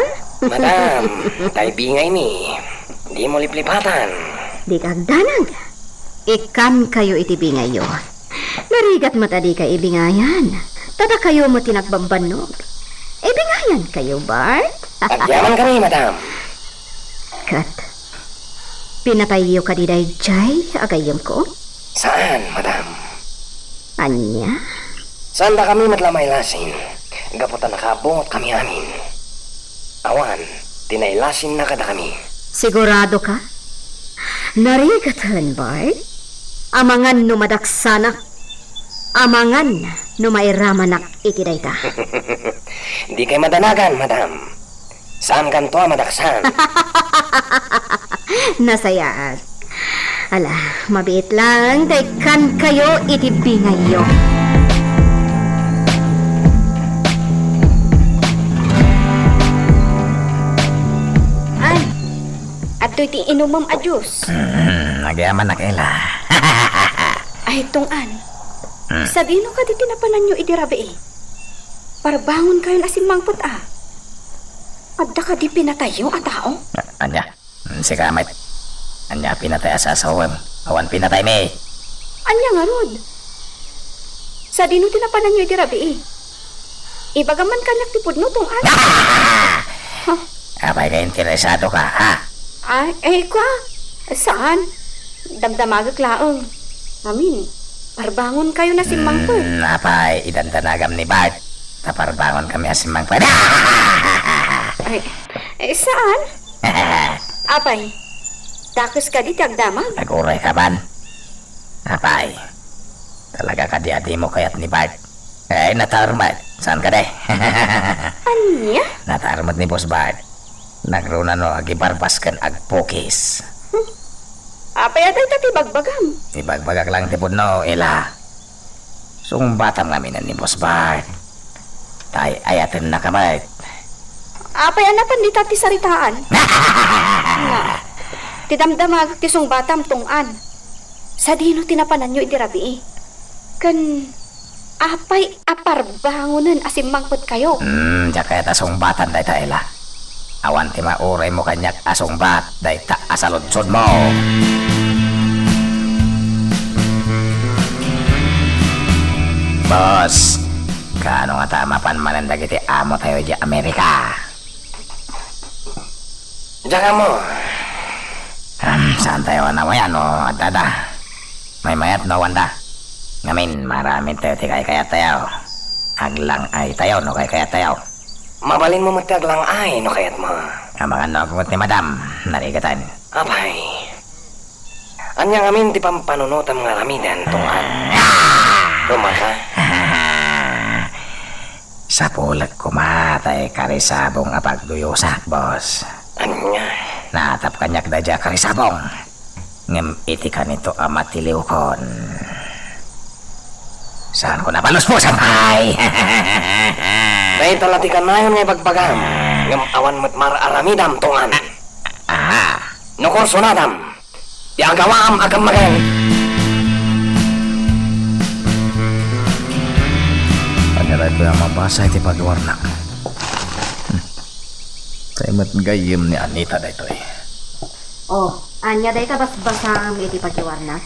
Madam, tayo bingay ni. Di mo liplipatan. Di kagdanag. Ikan kayo itibingayo. Narigat matadi ka ibingayan. Tada kayo mo tinagbambanog. Ibingayan kayo, Bart. Agyaman kami, madam. Kat, pinatayo ka di day jay, agayom ko. Saan, madam? Anya? Saan da kami matlamay lasin? Gaputan nakabungot kami amin. Awan, tinaylasin na kada kami. Sigurado ka? Narigatan, Bart? Amangan no madaksanak. Amangan no mairamanak itiday ta. Di kay madanagan, madam. Saan kanto madaksan? Nasayaan. Ala, mabiit lang. Daykan kayo itibingayo. An, ato iti inumam a Diyos. Nagyaman na kaila. Ay, itong an. Sabino ka di tinapanan nyo idirabe eh. Para bangon kayo na simangpot ah. Adda ka di pinatayo a tao? Anya, si Kamit. Anya pinatay asasawam. Awan pinatay me. Anya nga rod. Sa dino tinapanan nyo idirabe eh. Ibagaman kanyak tipod no tong an. Abay ka interesado ka, ha? Ay, ka. Saan? Damdamagak laong. Amin. Parbangon kayo na simangpot. Apay, idantanagam ni Bart. Taparbangon kami asimang pa. Ay, saan? Apay, takos ka di tagdamag. Naguray ka ban? Apay, talaga ka di mo kayat ni Bart. Eh, natarmat. Saan ka de? Anya? Natarmat ni Boss Bart. Nagruna no, agibarbas kan agpokis. Apay aday tati bagbagam. Ibagbagak lang tipod no, ila. Sungbatam kami na ni Boss Bart. Tay, ayatin na kamay. Apay anapan di tati saritaan. Nga, tidamdamag ti sung batam tungan. Sa dino tinapanan nyo idirabi eh. Kan, apay aparbangonan asimangkot kayo. Diyak kaya tasong batan day ta ila. Awan ti mauray mo kanyak asong bat day ta asaludsod mo. Boss, kaano nga tama pan mananda kiti amo tayo di Amerika? Diyan mo. Saan tayo na mayan o dada? May mayat no wanda? Ngamin maraming tayo ti kaya tayo. Aglang ay tayo no kaya tayo. Mabalin mo magtaglang ay no kayat mo. Ang mga nakungot ni madam, narigatan. Abay. Anyang amin ti pampanunutan mga lamidan tungan. Rumaka. Sa pulag kumatay karisabong apagduyusak, boss. Anya? Natap kanyak dadya karisabong. Ngem iti ka nito amatiliw kon. Saan ko napalos po, sampay? Dahil talati ka na yun ngay bagbagam. Ngam awan mo't mararamidam tungan. Aha. No kurso nadam. Di agawaam agam magaling. Pagkarat ko yung mabasa iti pagwarna. Sa imat gayem ni Anita daytoy. Oh, anya day ka basbasa iti pagiwarnak.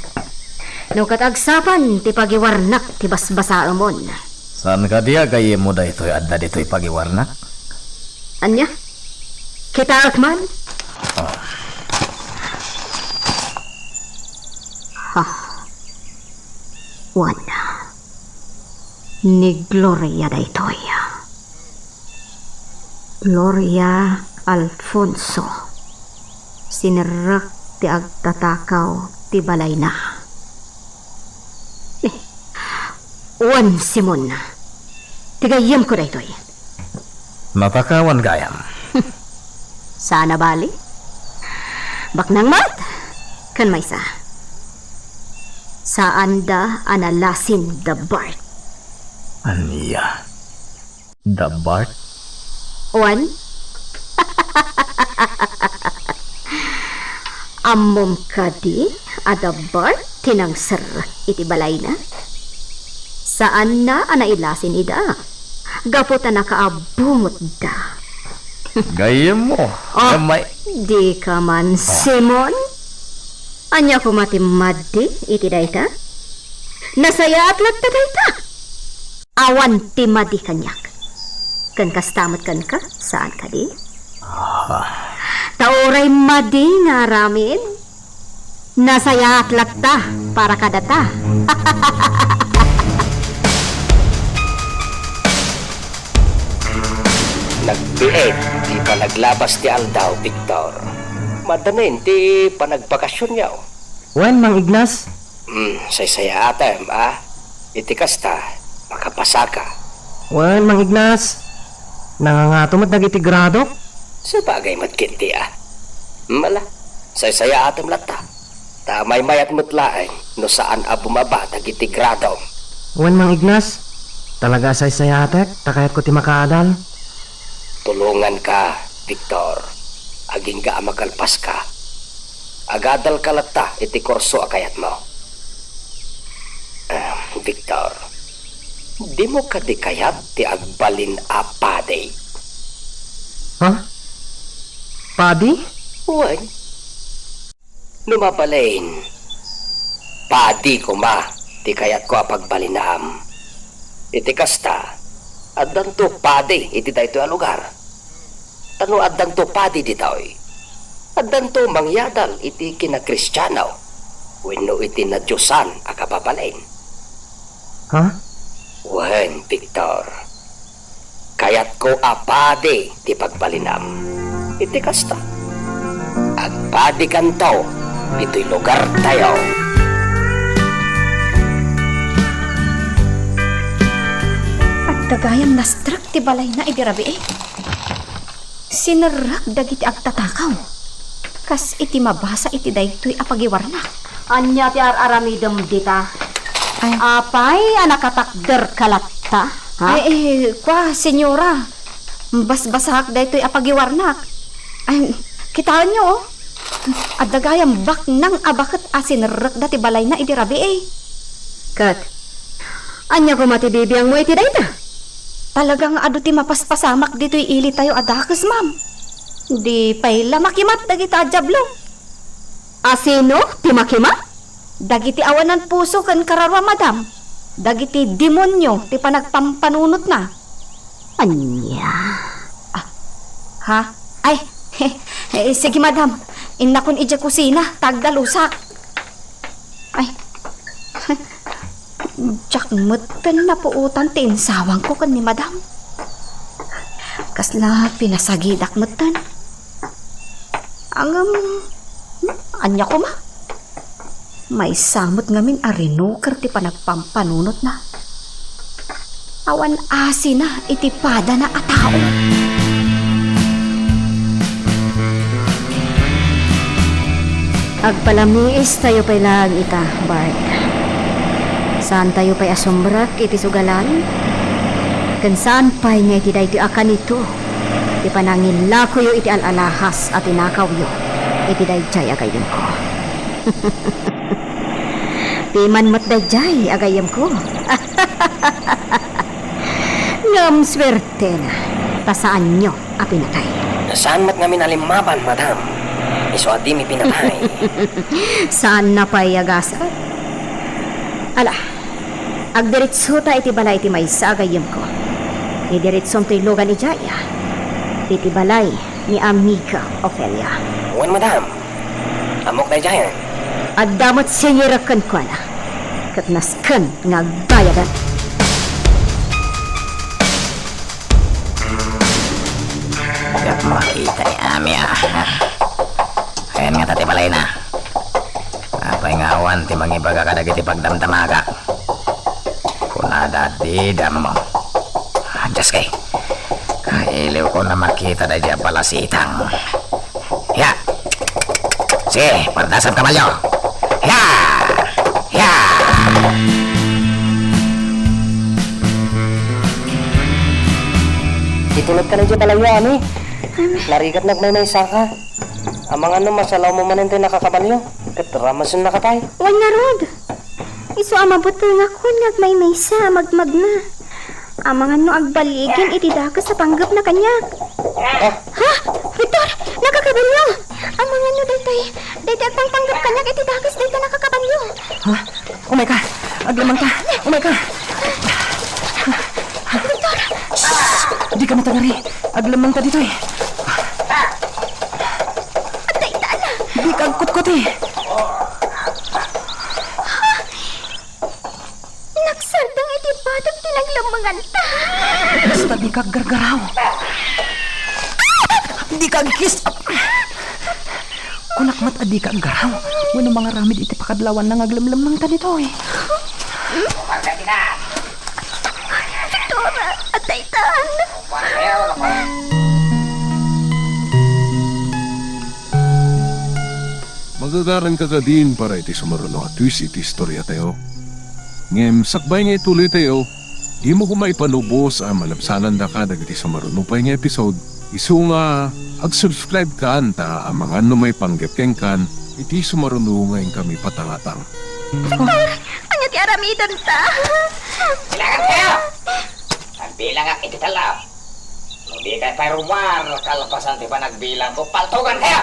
No katagsapan ti pagiwarnak ti basbasa amon. Saan ka diya gayem mo daytoy adda ditoy pagiwarnak? Anya? Kita akman? Ha. Wala. Ni Gloria daytoy. Gloria Alfonso. Sinerak ti agtatakaw ti balay na. Wan Simon. Tigayam ko daytoy. Natakawan gayam. Sana bali? Baknang mat? Kan may sa? Saan da analasin the Bart? Aniya. The Bart? Wan? Amom ka di ada Bart tinang serak iti balay na? Saan na anailasin ida? Gaputan na kaabumot da. Gayem mo. Gamay. Di ka man, Simon? Anya ko matimadi iti dayta? Nasaya at lagta dayta. Awan ti madi kanyak. Kan kastamot kan ka? Saan ka di? Tauray madi nga ramin. Nasaya at lagta para kadata. Nagbiit, di pa naglabas ti Aldaw, Victor. Madanin, ti panagbakasyon niya. Wen, Mang Ignas? Say-saya atem, Iti kasta, makapasaka. Wen, Mang Ignas? Nangangato mat dagiti grado? Sa bagay matkinti, Mala, say-saya atem lata. Tamay mayat mutlaeng, no saan bumaba dagiti grado. Wen, Mang Ignas? Talaga say sayatek, takayat ko ti makaadal. Tulungan ka, Victor. Aging ka makalpas ka. Agadal ka lata, iti korso akayat mo. Victor, di mo ka di kayat ti agbalin apade. Ha? Padi? Huwag. Numabalain. Padi ko ma, ti kayat ko apagbalinaam. Iti kasta, addan to padi, iti dayto a lugar. Tano addan to padi ditoy. Addan to mangyadal, iti kinakristyanaw. Wenno iti na Diyosan a kababalain. Ha? Wen, Victor. Kayat ko apadi ti pagbalinam. Iti kasta. Agpadi kanto, ito'y lugar tayo. Dagayam nastrak ti balay na idirabi Sinerak dagiti agtatakaw. Kas iti mabasa iti daytoy apagiwarna. Anya ti aramidom dita. Ay. Apay anakatakder kalatta. Ha? Kwa, senyora. Basbasak daytoy apagiwarnak. Ay, kitaan nyo, At dagayam bak nang abakat asinrek dati balay na idirabi Kat, anya ko matibibiyang mo iti dayta? Talagang adu ti mapaspasamak dito'y ili tayo adakas, ma'am. Di pay lamakimat dagita adjablong. Asino? Ti makima? Dagiti awanan puso kan kararwa, madam. Dagiti demonyo ti panagpampanunot na. Anya? Ha? Ay, sige, madam. Inakon ija kusina, tagdalusak. Ay, jakmut pen na puutan ti insawang ko kan ni madam. Kasla pinasagidak mutan. Anya ko ma? May samot ngamin arinuker ti panagpampanunot na. Awan asi na itipada na atao. Agpalamiis tayo pa'y lag ita, Bart. Saan tayo pa'y asumbrak iti sugalan? Kan saan pa'y nga iti dahi akan ito? Iti panangin lako yo iti alalahas at inakaw yo. Iti dahi jay agayam ko. Piman mat dahi jay agayam ko. Ngam swerte na. Pasaan nyo apinatay. Saan mat namin alimaban, madam? Iso adi mi pinatay. Saan na payagasan? Ala, agdiritso ta iti balay iti may sagayem ko. Idiritsom ti logan ni Jaya. Iti balay ni Amiga Ophelia. Wan, madam. Amok na dyan. At damot sinyirakan ko na. Katnaskan nga agbayadan. Kat makita ni Ami Ayan nga tati balay na. Apay nga awan ti mangibaga kadag iti pagdamdamaga. Kunada di dam mo. Diyos kay. Kailiw ko na makita na dyan pala si Itang. Ya! Sige, pardasan kamalyo. Ya! Ya! Itulad ka na dyan pala yan, eh. Narigat nagmay saka. Amang ano, masalaw mo man yung nakakabalyo. Katramasin na katay. Wan nga rod. Iso amabuto nga kun ngagmay sa magmag na. Amang ano agbaligin itidaka sa panggap na kanya. Ha? Victor, nakakabanyo. Amang ano daytay agpang panggap kanya itidakas daytay nakakabanyo. Ha? Oh my God! Aglamang ta! Oh my God! Victor! Di ka matagari. Aglamang ta dito eh. Daytay na. Di ka agkut-kot eh. Nagsardang itibadag tinaglamangan ta. Basta di ka gargaraw. Di ka kiss up. Kunakmat adi ka garaw. Wano mga ramid iti pakadlawan na ngaglamlam ng tanito eh. Victora, at daytan. Magagaran ka ka din para iti sumaruno at twist iti istorya tayo. Ngem, sakbay nga ituloy tayo, di mo kumay panubos ang malabsanan da ka dagiti sumaruno pa nga episode. Isu nga, ag-subscribe ka anta ang mga ano may panggepkeng kan, iti sumaruno ngayon kami patangatang. Ano ti aramidan ta? Silakan kayo! Nagbilang ang iti talaw. Hindi kayo pa rumar, kalapasan di ba nagbilang ko, paltugan kayo!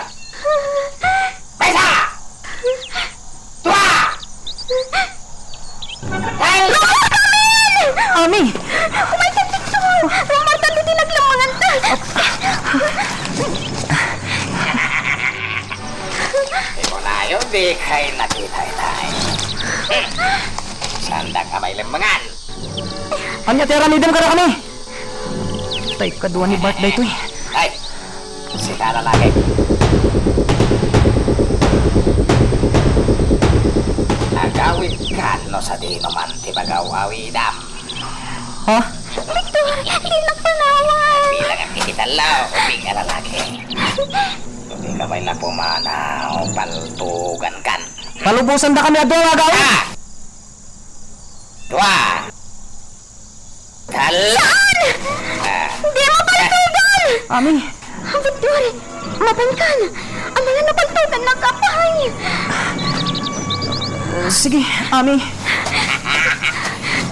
Paisa! Tua! Tayo! Ami! Kumaitang Victor! Ramartan di tinaglamangan ta! Ito na yun, di kayo nakitay-tay. Sanda ka may lembangan. Anya tiaramidan ka na kami! Tay kadua ni Bart dayto eh. Ay, sila lalaki. Agawid ka no sa di naman ti bagaw-awidam. Ha? Victor! Di nagpanawan! Bilang ang kitalaw, ubing ka lalaki. Hindi ka may lapumanaw, paltugan kan. Palubusan da kami adwa agawin! Ah! Dua! Saan? Di mo paltugan! Ami! Victor! Mapangkan! Ang mga napaltugan na kapay! Sige, Ami.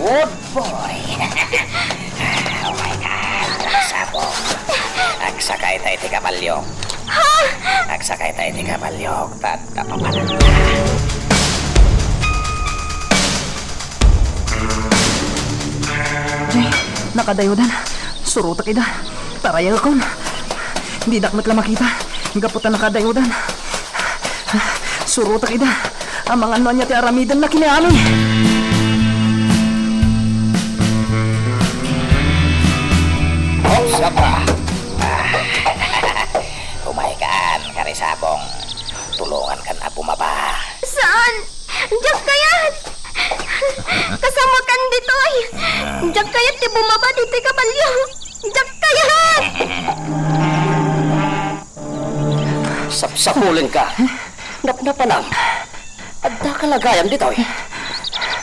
Good boy. Oh my God. Sabong. Agsakay tayo ti kabalyok. Agsakay tayo ti kabalyok. Tatapapanan na. Jay, nakadayodan. Surutak ida. Tarayal kon. Di dakmat lang makita. Gaputan nakadayodan. Surutak ida. Ang mga ano niya ti aramidan na kiniami. Oh, sabra. Umaykaan, karisabong. Tulungan kan na bumaba. Saan? Diyak kayat! Kasama kan ditoy! Diyak kayat ti bumaba dito'y kabalyo! Diyak kayat! Sapsapulin ka. Napnapanam. Adda ka lagayam dito, eh.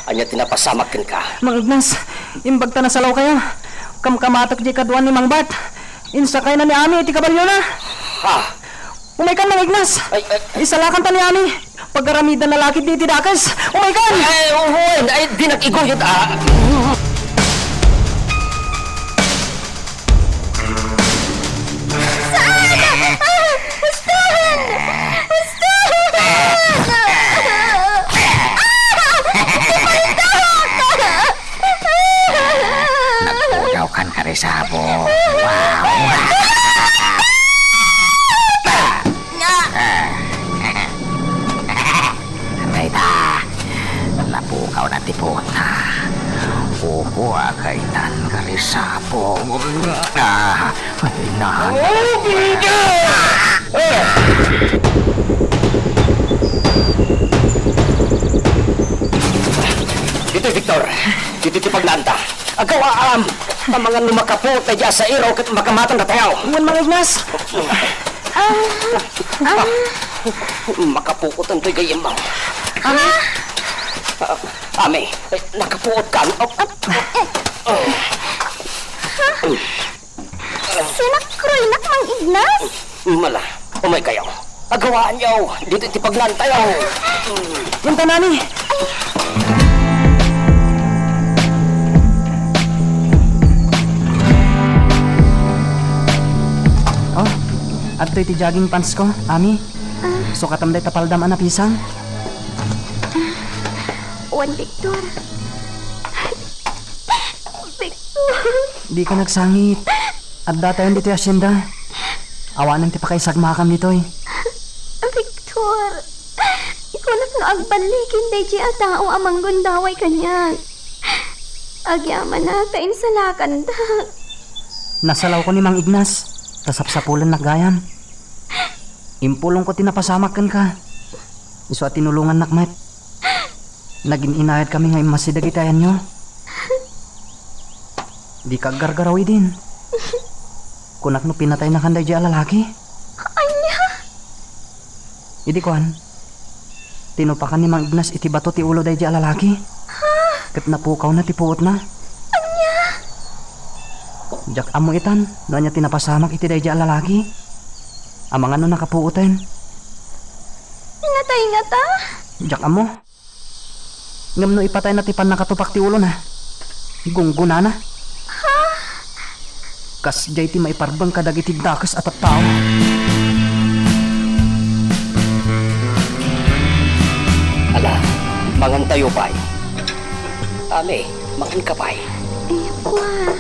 Anya tinapasamakin ka. Mang Ignas, imbagta na salaw kayo. Kamkamatak di kaduan ni Mang Bart. Insakay na ni Ami iti kabalyo na. Ha? Umay ka, Mang Ignas. Ay, Isalakan ta ni Ami. Pagkaramidan na lakit di tidakas. Umay ka! ay, di nag-iguyod, ah. Saan? Dito ti paglanta. Agawa ang mga lumakapot na dyan sa iraw kat makamatang na tayo. Wan Mang Ignas. Makapuot ang to'y gayem mo. Ame, nakapuot ka. Sinakroy nak Mang Ignas. Mala, umay kayo. Agawaan niyo. Dito ti paglanta yaw. Yung tanani. Oh, at ito'y ti jogging pants ko, Ami. So katamday tapaldam na pisang. Wan, Victor. Victor. Di ka nagsangit. At datayon dito yung asyenda. Awanan ti pa kay sagmakam dito eh. Victor. Ikaw na agbalikin day di tao amang gundaway kanyan. Agyaman natin sa lakanda. Nasalaw ko ni Mang Ignas. Tasapsapulan na gayam. Impulong ko tinapasamakan ka. Iso at tinulungan nakmat. Naging inayad kami nga masidagitayan nyo. Di ka gargarawi din. Kunak no pinatay na kanday di alalaki. Anya? Idi kuan. Tinupakan ni Mang Ignas iti bato ti ulo day di alalaki. Kat napukaw na ti puot na. Anya? Jak amo itan, no anya tinapasamak iti day di alalaki. Amang ano nakapuoten. Pinatay nga ta? Jak amo. Ngam no ipatay na ti pan nakatupak ti ulo na. Gungguna na. Kas jay ti maiparbang kadagiti dakas at tao. Ala, mangan tayo pa'y. Ame, mangan ka pa'y. Wan.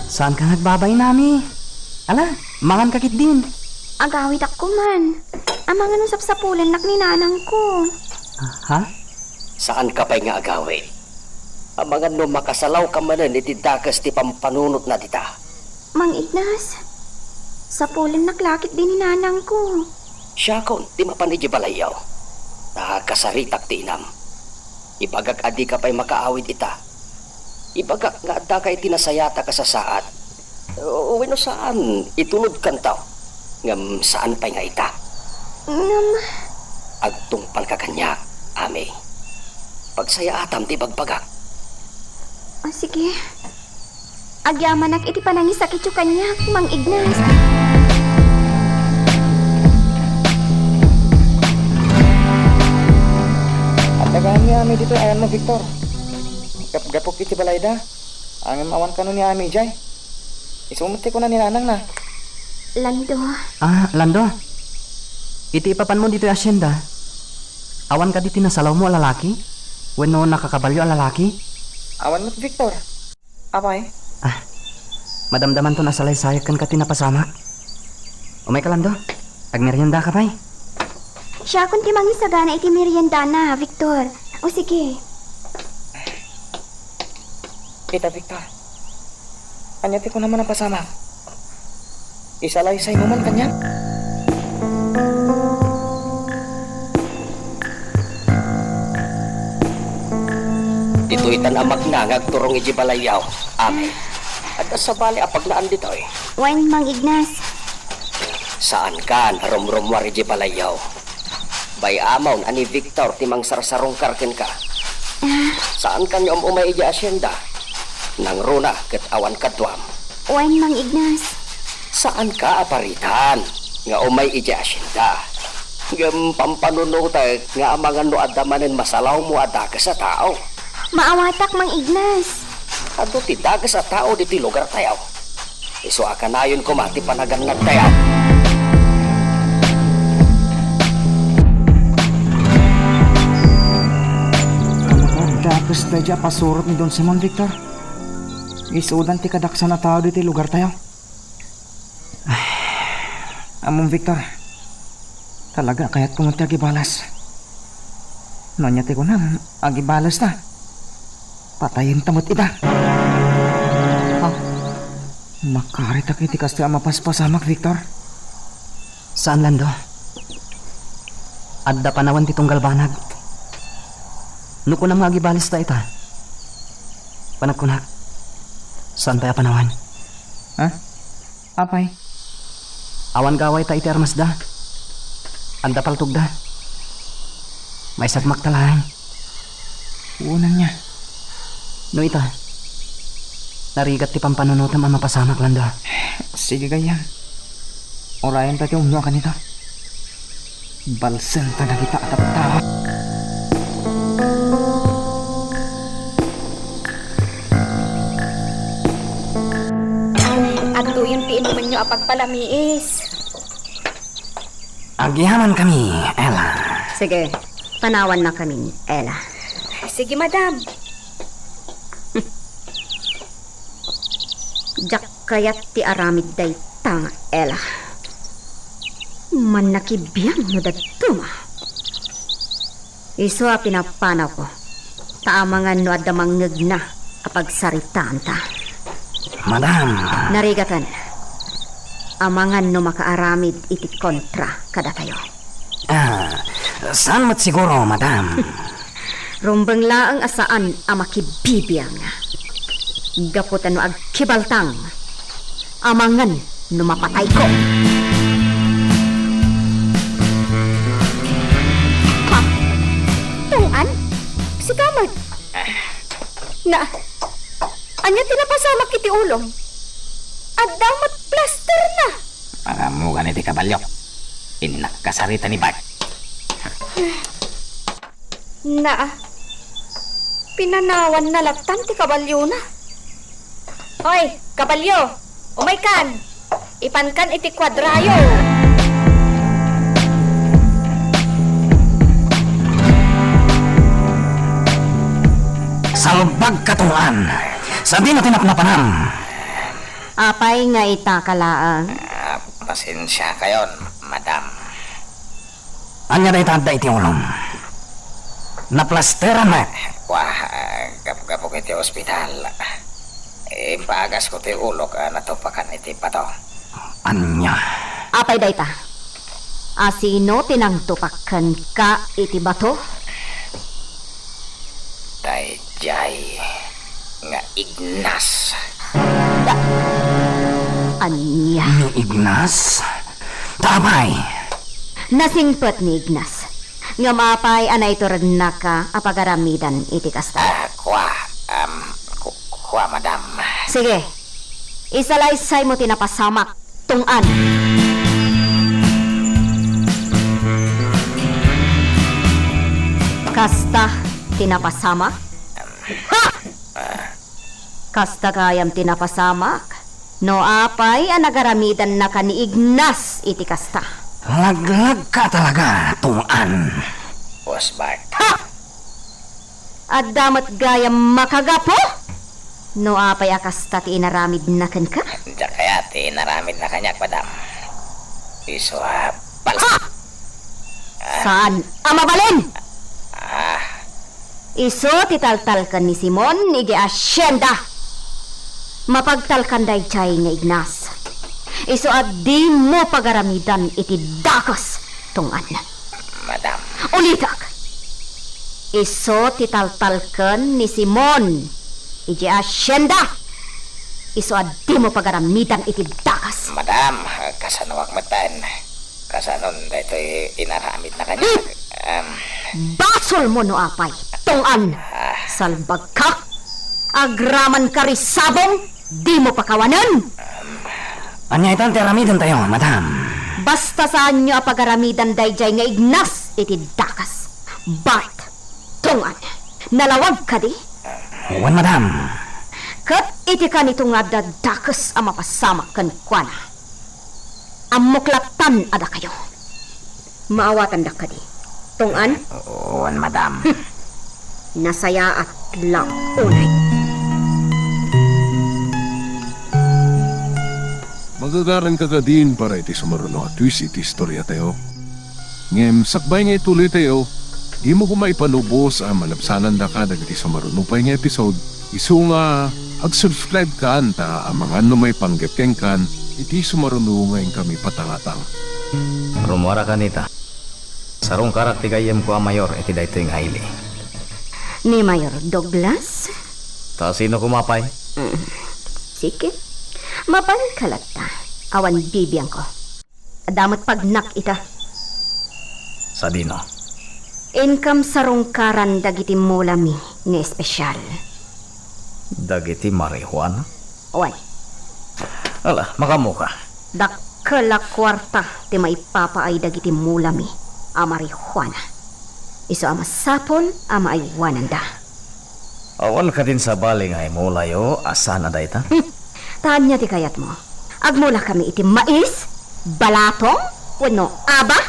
Saan ka nagbabay nami? Ala, mangan kakit din. Agawit ako man. Amang anong sapsapulan nak ni nanang ko. Ha? Saan ka pa'y nga agawi? Ang mga no makasalaw ka manan iti dakas ti pampanunot na dita. Mang Ignas. Sapulan naklakit din ni nanang ko. Siya kon, di mapanidya balayaw. Nakakasaritak ti inam. Ibagak adi ka pa'y makaawid ita. Ibagak nga adda kay tinasayata ka sa saat. Uwino saan? Itulod kantaw. Ngam saan pa'y nga ita? Agtungpal ka kanya, ame. Pagsaya atam ti bagbagak. Sige. Agyaman nak iti panangis sakit yung kanya, Mang Ignas. At tagaan ni Ami dito, ayan mo Victor. Gapok iti balayda. Ang awan ka nun ni Ami jay. Isumuti ko na ni nanang na. Lando. Lando. Iti ipapan mo dito yung asyenda. Awan ka dito nasalaw mo alalaki? Weno nakakabalyo alalaki? Awan mo Victor. Apay? Madamdaman to nasalaysayag kan ka tinapasamak. Umay ka Lando. Agmerienda ka pa'y. Siya kung timang isagana iti merienda na, Victor. O sige. Kita Victor. Anyati ko naman ang pasamak. Isalaysay mo man kanya. Ito'y tanamag na ngagturong iji balayaw, ame. At sa bali apaglaan dito eh. Wan, Mang Ignas. Saan ka narumrumwar iji balayaw? Bay amaw ani Victor timang sarsarong karken ka. Saan ka niyo umay iji asyenda? Nang runa ket awan kadwam. Wan, Mang Ignas. Saan ka aparitan? Nga umay iji asyenda. Ngam pampanunuta nga amangan no adamanen masalaw mo adaka sa tao. Maawatak, Mang Ignas. Ado ti dagas sa tao diti lugar tayaw. Iso akanayon ko mati panagan nagtayaw. Dagas dadya pasurot ni Don Simon Victor. Isudan ti kadaksan na tao diti lugar tayo. Among Victor. Talaga kaya't kung ti agibalas. Nanyati ko na agibalas na. Patayin tamot ita. Makarita kiti kasti ang mapaspasamak, Victor. Saan Lando? Adda panawan ti tunggal banag. Nuko na mga gibalis ta ita. Panagkunak. Saan tayo panawan? Ha? Apay? Awan gaway ta iti armas da. Anda paltog da. May sagmak talahan. Unan niya. No ita. Narigat ti pampanunutam ang mapasamak lang da. Sige gaya. Orayan pa ti umno ka nito. Balsen ta na kita at tao. Ato yung tiinuman nyo apag palamiis. Agyaman kami, Ella. Sige, panawan na kami, Ella. Sige, madam. Jak kayat ti aramid day tang, Ella. Man nakibiyang na datuma. Iso a pinapanaw ko. Taamangan no adamang ngeg na apag saritaan ta. Madam, Narigatan. Amangan no makaaramid iti kontra kada tayo. saan mo't siguro, madam? Rumbang laang asaan ang makibibiyang. Gaputan no agkibaltang. Amangan no mapatay ko. Ha? Tungan? Si Kamad? Na, anya tinapasamak iti ulong. At damat plaster na. Pangamugan iti kabalyo. Inakasarita ni Bart. Na, pinanawan na latan ti kabalyo na. Hoy, kabalyo, umaykan. Ipankan iti kwadrayo. Salbag katuan. Sabi na tinapnapanam. Apay nga itakalaang. Pasensya kayon, madam. Anya na itanda iti ulong. Naplasteran na. Wah, gapok iti ospital. Impagas ko ti ulok natupakan iti pato. Anya. Apay dayta. Asino tinangtupakan ka iti bato? Dayjay nga Ignas. Anya. Ni Ignas? Tabay. Nasingpet ni Ignas. Nga mapay anay turag na ka apagaramidan iti kasta. Kwa madam. Sige. Isalaysay mo tinapasamak tungan. Kasta tinapasamak? Ha! Kasta kayam tinapasamak? No apay anagaramidan na ka ni Ignas iti kasta. Laglag ka talaga, tungan. Boss Bart. Ha! At damat gayam makagapo? No apay akasta ti inaramid na kan ka? Diya kaya ti naramid na kanyak, madam. Iso pal... Saan? Amabalin! Iso titaltal ka ni Simon igi asyenda. Mapagtalkan day chay nga Ignas. Iso at di mo pagaramidan iti dakas tungan. Madam. Ulitak! Iso titaltalkan ni Simon igi asyenda. Iso at di mo pagaramidan iti dakas. Madam, kasanawag matan. Kasanon dito inaramid na kanyak. Basol mo no apay. Tungan. Salbag ka. Agraman ka risabong. Di mo pakawanan. Anya itan teramidan tayo, madam. Basta saan nyo apagaramidan dayjay nga Ignas iti dakas. Bart. Tungan. Nalawag ka di. Uwan, madam. Kat iti ka nito nga dadakas ang mapasamak kan kuana. Amuklatan ada kayo. Maawatan da ka di. Tungan. Uwan, madam. Nasaya at lang unay. Magagaran ka ka din para iti sumaruno at twist iti istorya tayo. Ngem, sakbay nga ituloy tayo, di mo kumaipanubos ang malapsanan da ka dagiti sumaruno pa nga episode. Isu nga, ag-subscribe ka anta ang mga ano may panggepkeng kan, iti sumaruno ngayon kami patangatang. Rumora ka nita. Sarong karak ti gayem ko a mayor iti dayto yung haili. Ni Mayor Douglas? Ta sino kumapay? Sige. Mabalkalat ta. Awan bibiyang ko. Adamot pagnak ita. Sa dino. Income sa rungkaran dagiti mulami ni espesyal. Dagiti marihuana. Oy, Ala, makamuka. dakala kwarta ti maipapaay dagiti mulami a marihuana. Iso ama sapon ama aywanan da. Awan ka din sa bali nga imulayo, asa na dayta? Tanya ti kayat mo. Agmula kami iti mais, balatong, wano aba.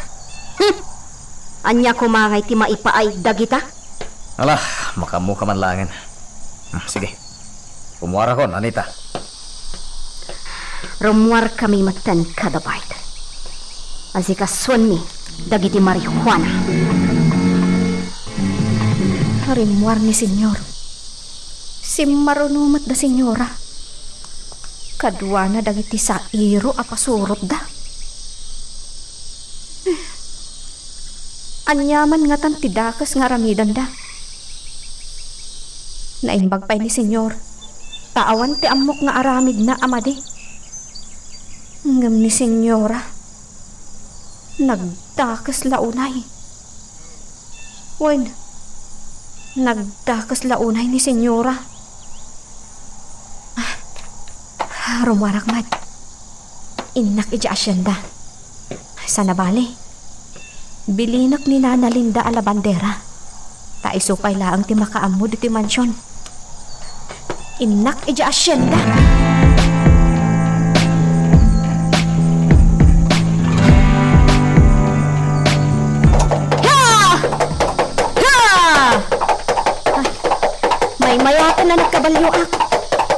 Anya kumangay ti maipaay dagita. Ala, makamuka man langin. Sige. Kumuara ko, Anita. Rumuar kami matan kada bait. Asikasuan mi dagiti marihuana. Rumuar ni senyor. Si marunumat da senyora. Kadwa na dagiti sa iro apasurot da. Anyaman nga tan tidakas nga ramidan da. Naimbag pa'y ni senyor. Taawan ti amok nga aramid na amadi. Ngam ni senyora. Nagdakas launay. Wen. Nagdakas launay ni senyora. Rumuarak mat. Inak ija asyenda. Sana bali. Bilinak ni Nana Linda a la bandera. Taisupay laang ti makaamod iti mansyon. Inak ija asyenda. May mayatan na nagkabalyo ak.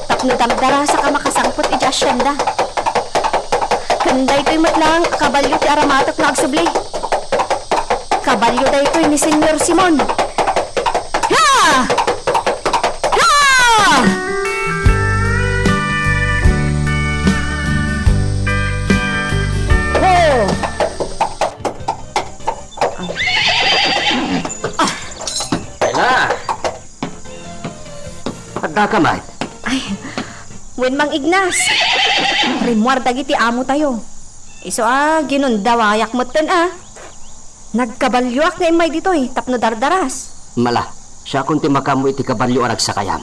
Tapno damdara sa kamakasangpot ija asyenda. Kanday to'y matlang kabalyo ti aramatak na agsubli. Kabalyo da ito'y ni Senyor Simon. Ha! Ha! Oh! Kaya Adda ka, Mike. Ay, wen mang Ignas. Rimuar dagiti amo tayo. Iso ginundawayak mo ten Nagkabalyuak na imay ditoy, tapno dardaras. Mala, siya kung ti makamu iti kabalyo arag sa kayam.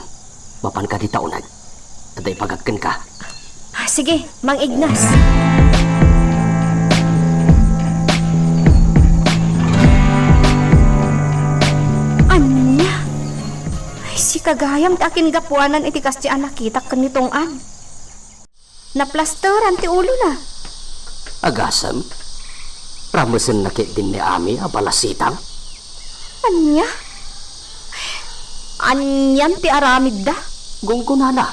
Mapan ka di taunag. Aday pagagkan ka. Sige, mang Ignas. Anya? Ay, si kagayam takin gapuanan iti kas ti anak kita kanitong an. Naplasteran ti ulo na. Agasam. Ramusin na kit din ni Ami abalasitang. Anya? Anyam ti aramid da. Gungkunana.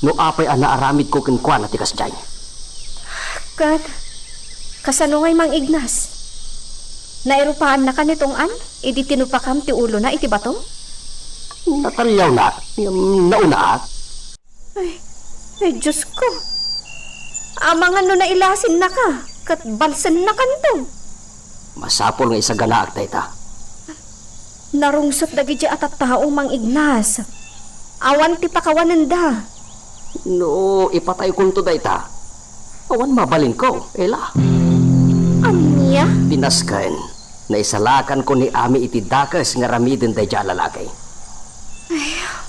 No apay ana aramid ko kinkwa na tikas dyan. Kasano ngay mang Ignas? Nairupaan na ka nitong an? Idi tinupakam ti ulo na iti bato? Natalyaw na. Nauna at. Ay, Diyos ko. Amangan no na ilasin na ka. Kat balsan na kanto. Masapol nga isa ganaak tayta. Narungsot dagi di atat tao mang Ignas. Awan ti pakawanan da. No, ipatay kong to dayta. Awan mabalin ko, ela. Anya? Pinaskan, na isalakan ko ni Ami iti dakas nga ramidin day dyan lalaki.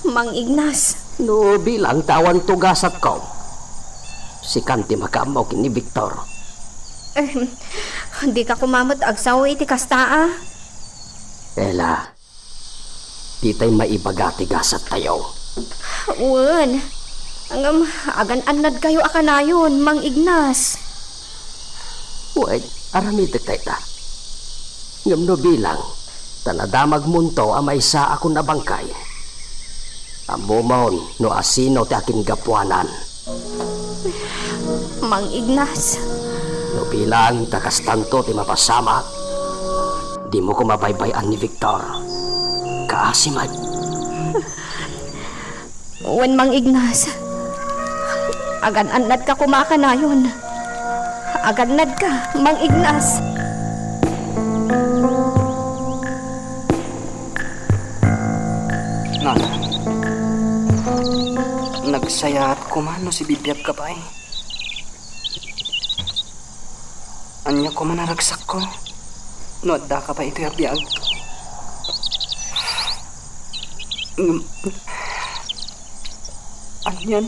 Mang Ignas. No, bilang tawan tugasat ko. Si Kanti makamaw kini Victor. Hindi ka kumamot agsaw iti kastaa. Ela, di tayo maibagati gasat tayo. Uwan. Ang agan-anad kayo akanayon, mang Ignas. Wait, aramitek tayo ta. Ngam no bilang, tanadamag munto amay sa ako na bangkay. Amumon no asino ti akin gapuanan. Mang Ignas. No bilang takas tanto ti mapasama, di mo ko mabaybayan ni Victor. Kaasimad. Uwan, mang Ignas. Agan-anad ka kumakanayon. Agan-anad ka, mang Ignas. Sayat ko man no si bibiyag ka pa eh. Anya ko man naragsak ko. No adda ka pa ito biyag. Anyan.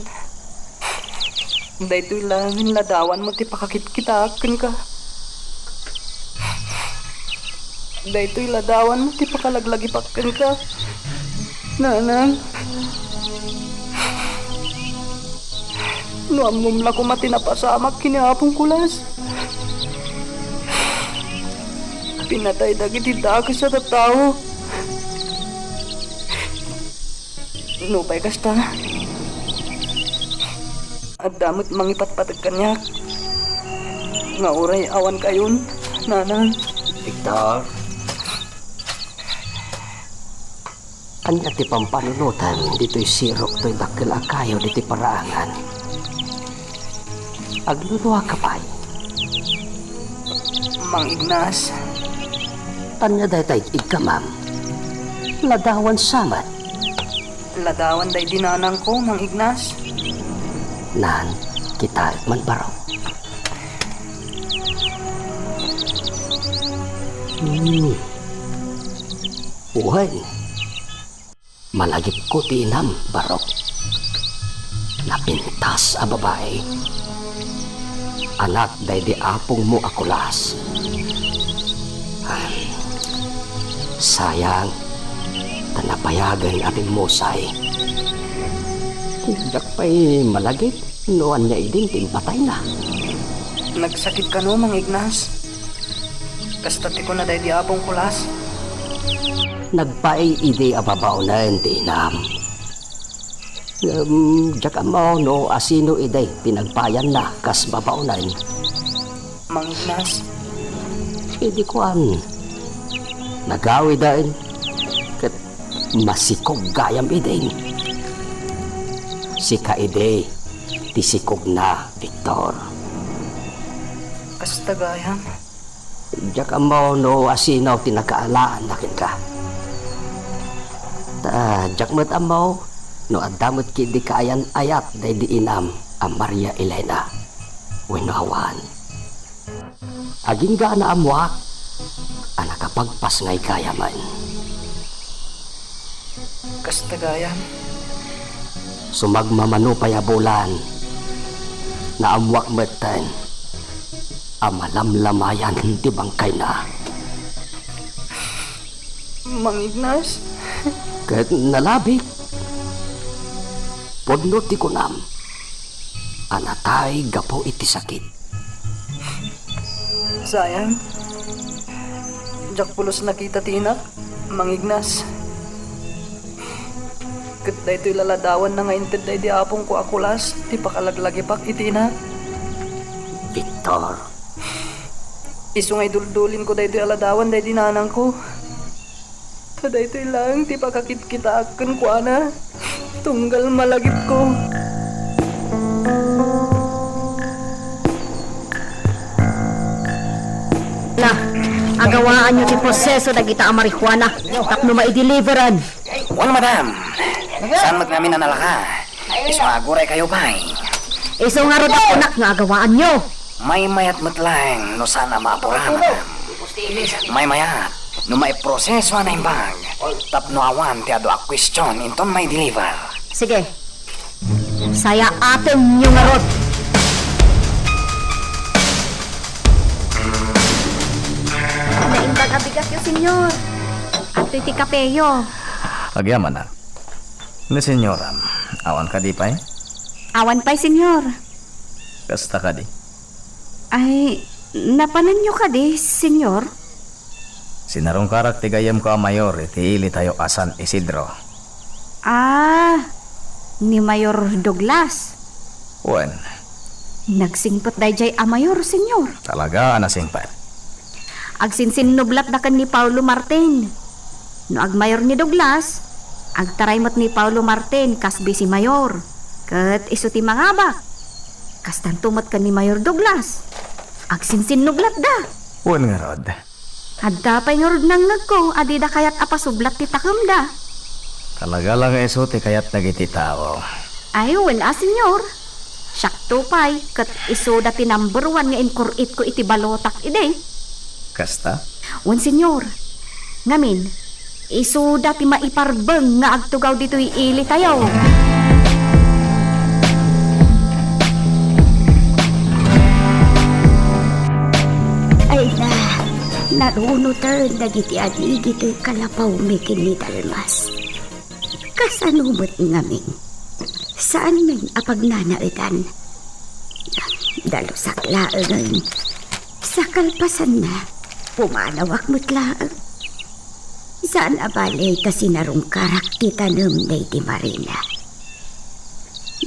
Dahil langin ladawan mo ti pakakit-kitakan ka. Dahil ladawan mo ti pakalaglagipakan ka. Nanang. Nuamumla ko matinapasamak kinapong kulas. Pinatay dagiti dagas sa tao. Nupay kasta. At damot mangipatpatag kanya. Nga uray awan kayon, nanang. Victor. Anya ti pampanunutan dito'y sirok to'y dakil akayo dito'y paraangan. Agluluwa ka pa'y. Mang Ignas, Tanya daytay igkamam. Ladawan samat. ladawan day dinanang ko, Mang Ignas. Nan, kita man baraw. Uhay. Malagip ko tinam baraw. Napintas a babae. Anak day di apong mo akulas. Sayang, tanapayagan ating musay. Tiyak pa'y malagip, noan niya idin timpatay na. Nagsakit ka no, Mang Ignas. Kastati ko na day di apong kulas. Nagpaay ide ababaw na hindi inam. Diyak mo no asino ide pinagpayan na kas babaw na. Mang Ignas, Hindi ko nagawi dahil kat masikog gayam ide. Sika ide tisikog na Victor. kasta gayam. Diyak mo no asino tinakaalaan nakin ka. Diyak mo't amaw no adamot kidi kaayan ayat day di inam ang Maria Elena Winawan. Aging ga na amwak ang nakapagpas ngay kayaman. Kasta gayam. Sumagmamano payabulan na amwak metan ang malamlamayan di bangkay na. Mang Ignas, Kahit nalabik podno ti kunam anatay gapo iti sakit. sayang. Diyak pulos nakita tinak, Mang Ignas. Kat day to'y laladawan na nga inted day di apong ko akulas, di pakalaglagipak itina. Victor, Iso ngay duldulin ko day to'y aladawan day dinanang ko. Kaday to'y lang, di pakakit-kitakan ko ana. Tunggal malagip ko. Na, agawaan nyo ti proseso na kita ang marihuana. Tapno maideliveran. Wala madam, saan mat namin nanalaka? Iso aguray kayo pa'y. Iso nga rin ako nak nga agawaan nyo. May mayat matlang no sana maapura madam. May mayat no may proseso na imbag. Tapno awan ti ado a question inton may deliver. Sige. Saya atin nyo nga rin. Naimbag abigas yo, senyor. At iti kapeyo. Agyaman na. Ni senyora, awan ka di pa eh? Awan pa'y, senyor. Kasta ka di. Ay, napanan nyo ka di, senyor? Sinarong karak ti gayam ko a mayor, iti ili tayo asan Isidro. Ah, ni Mayor Douglas. Wen, Nagsingpot dayjay a Mayor, senyor. talaga anasingpat. Agsinsinnublat na kan ni Paulo Martin. No ag Mayor ni Douglas, agtaraymot ni Paulo Martin kasbi si Mayor. Kat iso ti mangabak. Kastan tumot kan ni Mayor Douglas. Agsinsinnublat da. Wen nga rod. Hadda pa'y nga rod nang nagko, adida kayat apasublat ti takem da. Talaga lang iso ti kayat nagiti tao. Ay, wala, senyor. Sakto pa'y, kat iso dati number 1 nga inkurit ko iti balotak ide. Kasta? Wan, senyor. Ngamin, iso dati maiparbeng nga agtugaw dito'y ili tayo. Ay na, narunutan dagiti adi gito'y kalapaw mi kini Dalmas. Kasanumot ngamin. Saan min apagnanaitan? Dalo saklaang. Sa kalpasan na, pumalawak mo't laang. Saan abalay ta sinarong karak ti tanem na iti marina?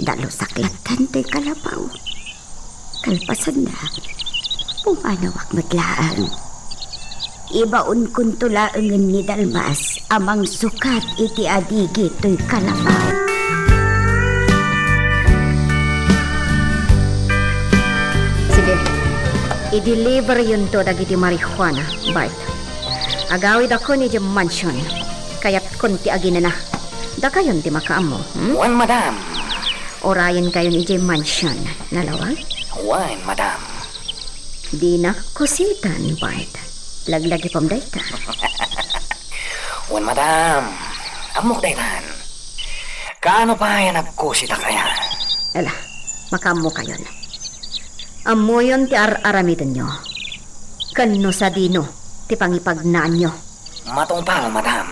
Dalo saklatan ti kalapaw. Kalpasan na, pumalawak mo't laang. Ibaon kun tulaangan ni Dalmas amang sukat iti adigi to'y kalapaw. Sige, i-deliver yun to dagiti marijuana, Bart. Agawid ako ni di mansion, kaya't kunti agina na. Da kayon di makaamo, Wan, madam. Orayan kayo ni di mansion, nalawag? Wan, madam. Di na kusitan, Bart. Laglagi pam dayta. Wan, madam. Amok daytan. Kaano pa yan nagkusita kaya? Ala, makaamo kayon. Amoyon ti ar-aramitan nyo. Kano sa dino, ti pangipagnaan nyo. Matungpal, madam.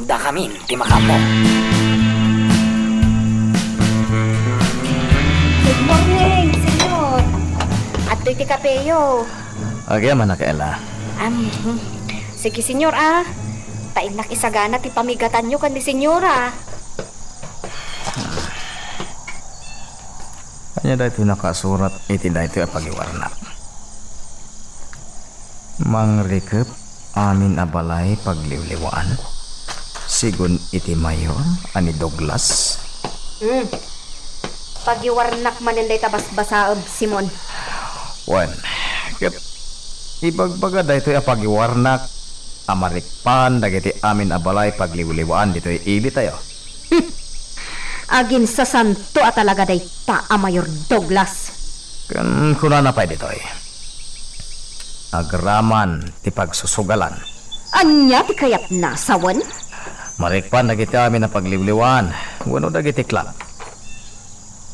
Da kamin, ti makamo. Good morning, senyor. At to'y ti kapeyo. Agyaman na kaila. Sige, senyor, Tainak isagana ti pamigatan nyo kan ni senyora. Kanya dahito nakasurat iti dahito pagiwarnak. Mangrikep amin abalay pagliwliwaan. Sigun iti mayor ani Douglas. Pagiwarnak maninday tabas-basaob, Simon. Wan, ket ibagbaga dahito pagiwarnak. Amarikpan dagiti amin abalay pagliwliwaan dito ili tayo. Agin sa santo at talaga day ta Mayor Douglas. Kan kuna na pa dito agraman ti pagsusugalan. Anya ti kayat nasawan? Marikpan dagiti amin na pagliwliwaan. Wano dagiti klab.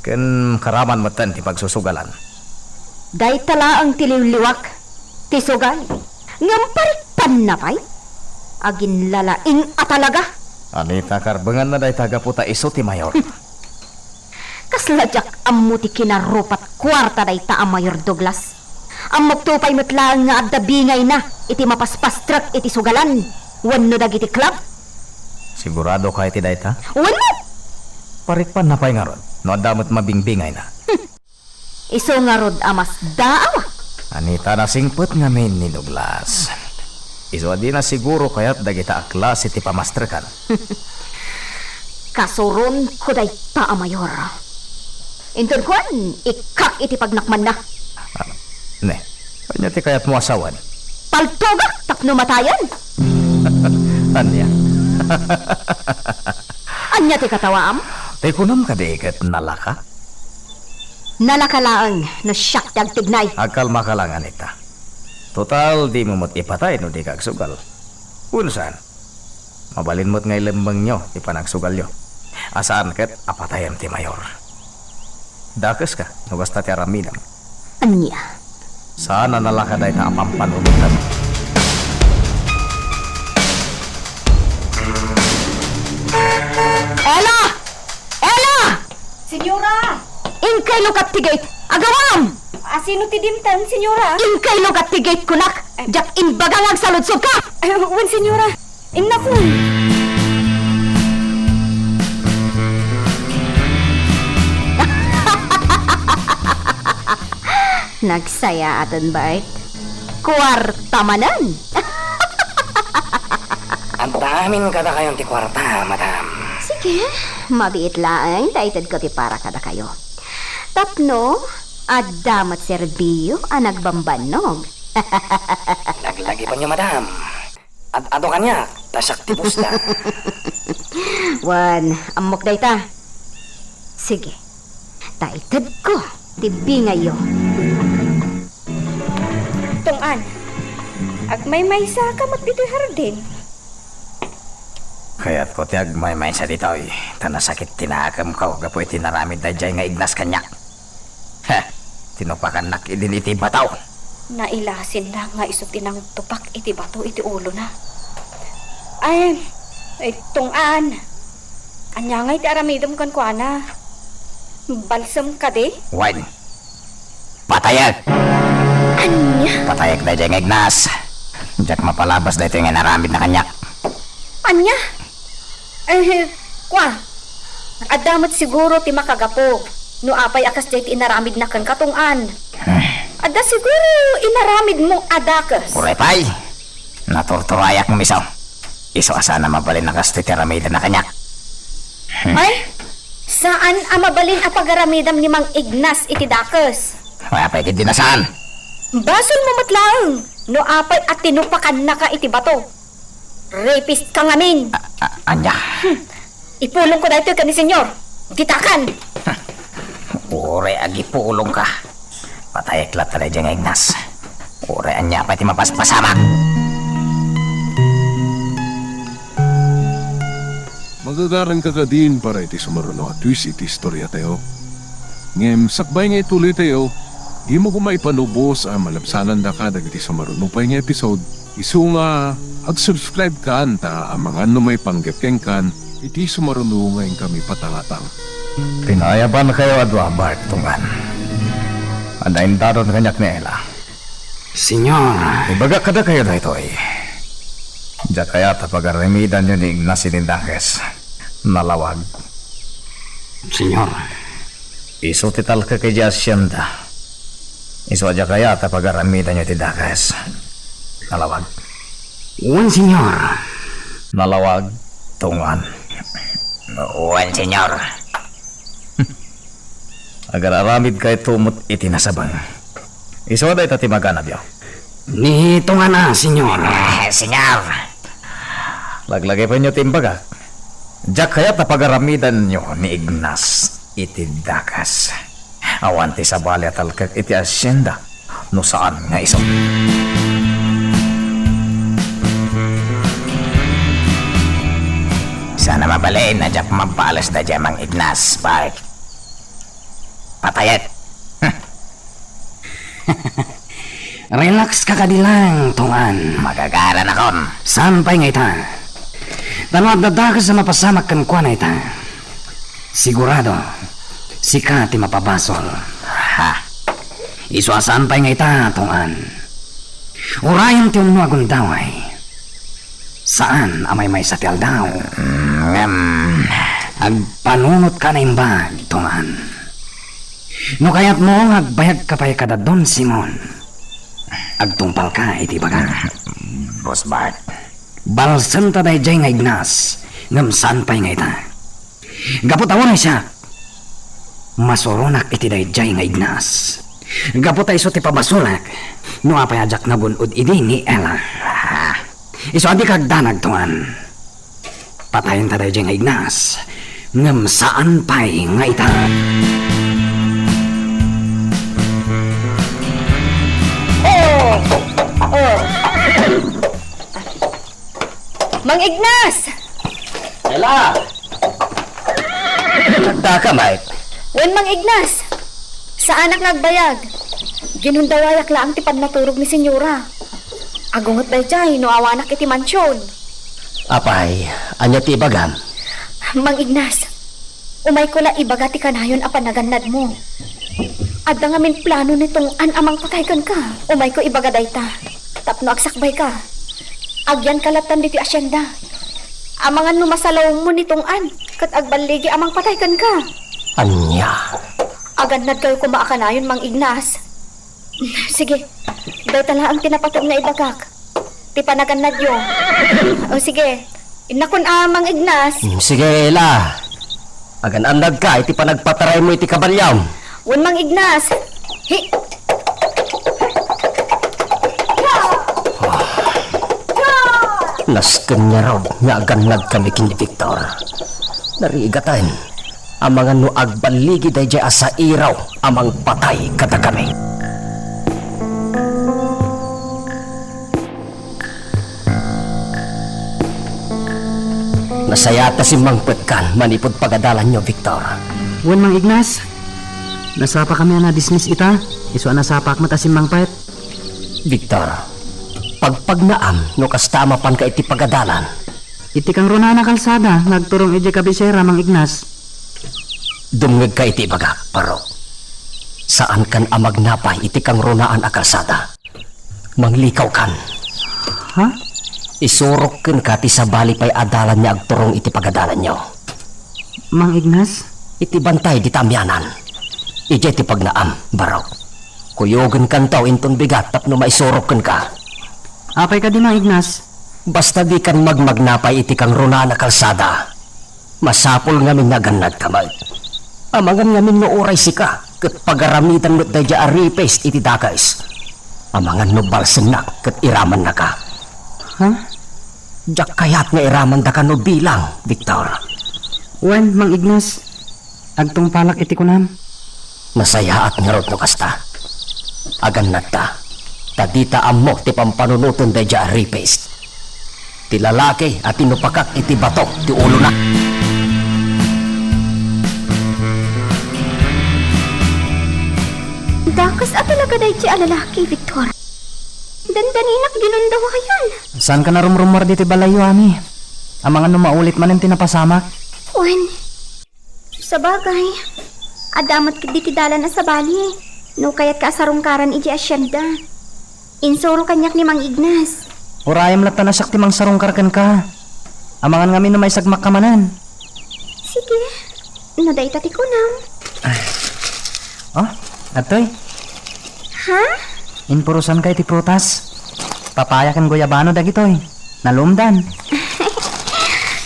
Kan karaman matan ti pagsusugalan. Day tala ang tiliwliwak, ti sugal. Ngamparikpan na pa'y? Agin lalaing at talaga. Anita karbengan na day taga puta iso ti mayor. Kasladyak ammo ti kinarupat kwarta day ta Mayor Douglas. Amok tupay matlaang nga adda bingay na iti mapaspastrak iti sugalan. Wano dagiti club? Sigurado ka iti day ta? Wano? Parikpan na pa'y nga ron. No damot mabingbingay na. Iso nga rod amas daawa. Anita na singput nga main ni Douglas. Iso di na siguro kaya't dagita aklas iti pamastrikan. Kasuron ko day ta Mayor. Intun kuan, ikak iti pagnakman na. Ne, kanya ti kaya't mo asawan. Paltogak tapno matayan. Anya? Anya ti katawaam? Tay kunam ka di ikat nalaka? Nalakalaang no siyak dag tignay. Agkalma ka lang anita. Total di mo mo't ipatay no di kagsugal. Unsan? Mabalin mo't ngay lembang nyo di panagsugal nyo. Asaan kat apatayan ti mayor. Dakes ka, no basta ti araminam. Anya? Sana nalaka day ta apampanulutan. Ella! Ella! Senyora! Inkay lukat ti gate! Agawam! Sino ti dimtan, senyora? Inkay lukat ti gate kunak! Jak imbagang agsaludsod ka! Wan, senyora. Naku. Nagsaya aton bait. Kwarta manan! Ang damin kada kayong ti kwarta, madam. Sige, mabiit lang. Daitad ko ti para kada kayo. Tapno, adamat serbiyo ang nagbambanog. Lagi pa niyo, madam. Ato kanya, tasak tipos na. Wan, amok dayta. Sige, taitad ko, tibi ngayon. Tungan, ag may sa kamot dito hardin. Kaya't ko tiyag may sa dito eh. Tanasakit tinakam ko. Gapoy tinaramid na dyan nga ignas kanya. Heh, tinupakan nak idin iti bataw. Nailasin na nga isuti ng tupak iti bato iti ulo na. Ay, tungan. Anya nga iti aramidom kan ko ana. Balsam ka di? Wine. Patayag. Anya? Patayag na dyan nga ignas. Diyak mapalabas na ito nga naramid na kanya. Anya? Ay, kwa. Adamot siguro ti makagapo. No apay akas jay ti inaramid na kan katungan. Ada siguro inaramid mo adakas. Uray pay. Naturturayak mo misaw. Iso asana mabalin na kas titiramid na kanya. Ay, saan amabalin a pagaramidam ni Mang Ignas iti dakas? Wala pa iti dinasaan. Basol mo matlaang. No apay at tinupakan na ka iti bato. Rapist ka ngamin. Anya. Ipulong ko dahito ka ni senyor. Titakan. Uray agi pulong ka. Patayag lang talaga dyan nga ignas. Uray anya pati mapaspasamak. Magagaran ka ka din para iti sumaruno at twist iti istorya tayo. Ngem, sakbay nga ituloy tayo, di mo kumaipanubos ang malabsanan na ka iti sumaruno pa nga episode. Isu nga, ag-subscribe ka anta ang mga may panggapkeng kan, iti sumaruno ngayon kami patangatang. Pinayaban kayo adwa, Bart, tungan. Adain daron kanyak ni Ella. Senyor. Ibaga kada kayo na ito eh. Diya kaya tapagarimidan nyo ni Ignacio Nindakes. Nalawag. Senyor. Iso tital ka kay Jasyenda. Iso adya kaya tapagarimidan nyo ti Dakes. Nalawag. Uwan, senyor. Nalawag, tungan. Uwan, senyor. Agar aramid kay tumot iti nasabang. Iso aday tati maganab yaw. Ni tungan na, senyor. Senyor. Laglagay pa nyo timbaga. Diya kaya tapagaramidan nyo ni Ignas iti Dakas. Awan ti sabali at alkak iti asyenda. No saan nga iso. Sana mabalin na diya mabalas na diya Mang Ignas, Bart. Patayat. Relax ka kadilang, tungan. Magagaran akon. Sampay nga ita. Tanwag dadakas sa mapasamak kan kwa na ita. Sigurado, sika ti mapabasol. Ha? Isuasampay nga ita, tungan. Urayan ti umno agundaway. Saan amay may sa tialdaw? Agpanunot ka na imbag, tungan. No kaya't mo agbayag ka pa'y kada Don Simon. Agtumpal ka, iti baga. Boss Bart. Balsan ta day jay nga Ignas. Ngamsan pa'y nga ita. Gaputawon na siya. Masurunak iti day jay nga Ignas. Gaputay iso ti pabasulak. No apay ajak na bunod idi ni Ella. Iso adi kagdanag tuan. Patayin ta day jay nga Ignas. Ngamsaan pa'y nga ita. Mang Ignas! Ella! Nagda ka, Mike. Wen Mang Ignas! Sa anak nagbayag. Ginundawayak lang ti padnaturog ni senyora. Agungot day jay no awanak iti mansyon. Apay, anya ti ibagam? Mang Ignas, umay ko la ibaga ti kanayon a panaganad mo. Adda nga min plano nitong amang pataykan ka. Umay ko ibaga dayta. Tapno agsakbay ka. Agyan kalatan diti asyenda. Amangan numasalaw mo nitong kat agbaligi amang pataykan ka. Anya? Agannad kayo kumaakanayon, Mang Ignas. Sige, daw tala ang tinapatog na ibagak. Ti panaganad yo. O sige, inakon Mang Ignas. Sige, Ella. Agan-andag ka, iti panagpataray mo iti kabalyam. Wen Mang Ignas. Nasken niya raw, nga aganag kami kini Victor. Narigatan. ang mga no agbaligi day sa iraw amang patay kada kami. Nasayata si Mang Petkan manipod pagadalan nyo, Victor. Wen Mang Ignas, nasapa kami na dismiss ita. Iso nasapak mata si Mang Pet. Victor, pagpagnaam no kastama pan ka iti pagadalan. Iti kang runana kalsada, nagturong ije kabisera Mang Ignas. Dumngeg ka iti baga, paro. Saan kan amagnapay iti kang runaan a kalsada? Manglikaw kan. Ha? Isurok ken ka ti sabali pay adalan niya agturong iti pagadalan nyo. Mang Ignas? Iti bantay di tamyanan. Ije ti pagnaam, baro. Kuyogen kan taw inton bigat tapno maisurok ken ka. Apay ka di Mang Ignas? Basta di kan magmagnapay iti kang runaan a kalsada. Masapol ngamin naganad kamay. Amangan ngamin no oray sika, ket pagaramitan mo't dadya aripes iti dakais. Amangan no balsen na, ket iraman na ka. Ha? Diyak kayat nga iraman da ka no bilang, Victor. Wen Mang Ignas, agtong palak iti kunam. Masaya at ngarot no kasta. Agan nata, tadita ammo ti pampanunuton dadya aripes. Ti lalaki at tinupakak iti bato ti ulo na. Dakas at talaga dahi siya lalaki, Victor. Dandaninak ginundawa yan. Saan ka na rumrumar dito balayo, Ami? Ang mga numaulit man ang tinapasamak. Juan, sa bagay, adamat kitidala na sa bali. No kaya't kaasarungkaran iji asyenda. Insuro kanyak ni Mang Ignas. Urayam lata na sakti mang sarungkarkan ka. Amangan ngamin na may sagmak kamanan. Sige, no dahi tati ko na. Oh, atoy. Ha? Inpurusan kay ti prutas. Papaya kan goyabano dagitoy. Nalumdan.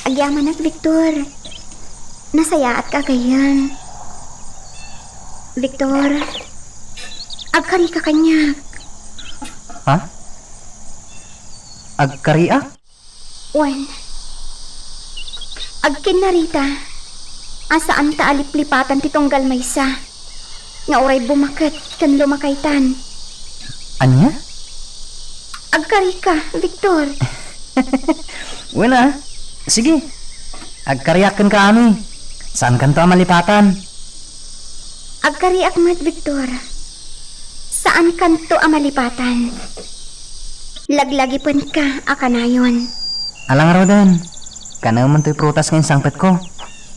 Agyaman at Victor. Nasaya at kagayan. Victor, agkari ka kanyak. Ha? Agkariak? Wen, agkin narita. Asaan ta aliplipatan ti tunggal maysa. Nga oray bumakat kan lumakaytan. Anya? Agkari ka, Victor. Wala. Sige. Agkariakan ka, Ami. Saan kan to malipatan? Agkari akmat, Victor. Saan kanto amalipatan? Laglagipon ka, akanayon. Alang Rodan. Kana man to'y prutas ngayon sangpet ko.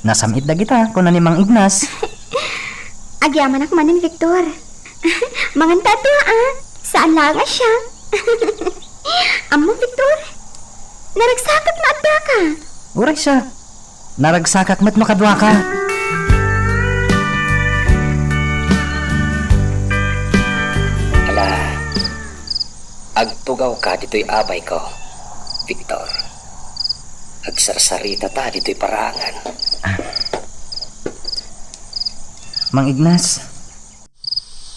Nasamit da kita kung ni Mang Ignas. Agyaman akmanin, Victor. Manganta to, ah. Saan laga siya? Amo, Victor. Naragsakat na adda ka. Uray siya. Naragsakak met makadwa ka. Ala, agtugaw ka dito'y abay ko, Victor. Agsarsarita ta dito'y parangan. Mang Ignas.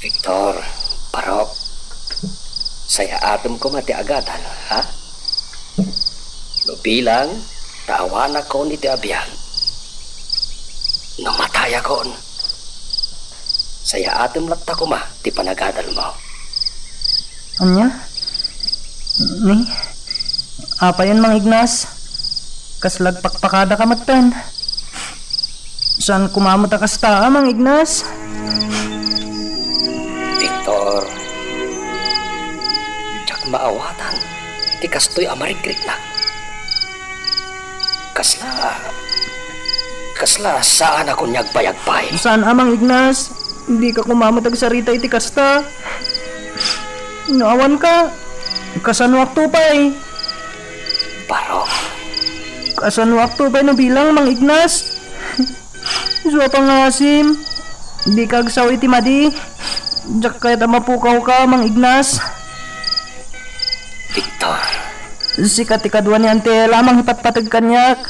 Victor, parok. Saya atom ko mati agadan, ha? No bilang, tawan ako ni ti abyan. No mataya kon. Saya atom latta ko ma, ti panagadal mo. Anya? Ni? Apa yan, Mang Ignas? Kaslag pakpakada ka matan. Saan kumamot kasta, Mang Ignas? Victor, jak maawatan, ti kastoy amarigrit na. Kasla saan ako niyagbayagpay. Saan, Mang Ignas? Hindi ka kumamot sarita iti kasta. Naawan ka. Kasanwak tupay. Parok, Kasanwak tupay no bilang, Mang Ignas. Suwa pangasim. Di kagsaw iti madi. Diyak kaya mapukaw ka, Mang Ignas. Victor, Sikat ikadwa ni ante lamang hipatpatag kanyak.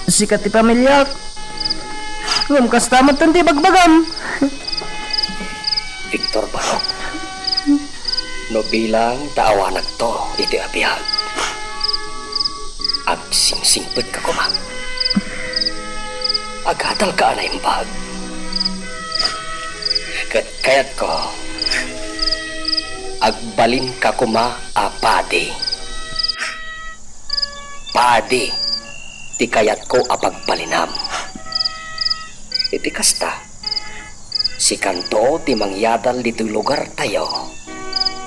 Sikat ti pamilyak. Ngam kastamat tanti bagbagam. Victor Barok. No bilang taawanag to iti abiyag. Agsingsingpet ka kuma. Agadal ka na imbag. Kayat ko, agbalin ka kuma a padi. Padi, ti kayat ko apagbalinam. Iti kasta, si kanto ti mangyadal dito lugar tayo,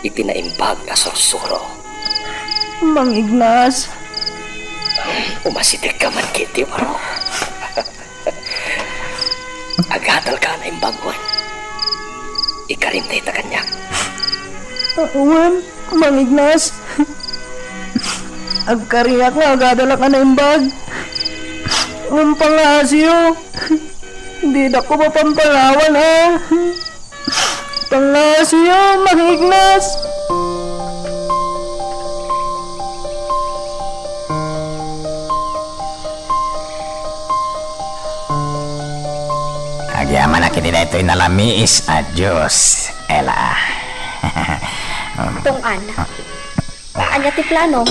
iti naimbag a sursuro. Mang Ignas, Umasitik ka man kiti, waro. Agadal ka na imbagwan. Ikarintay ta kanyak. Wan, Mang Ignas. Agkariyak nga, agadala ka na imbag. Ang pangasyo. Hindi na ko mapampalawan, ha? Pangasyo, Mang Ignas. Agyaman na kiti na ito'y nalamiis. Adios, Ella. Tong-an. Anya ti plano?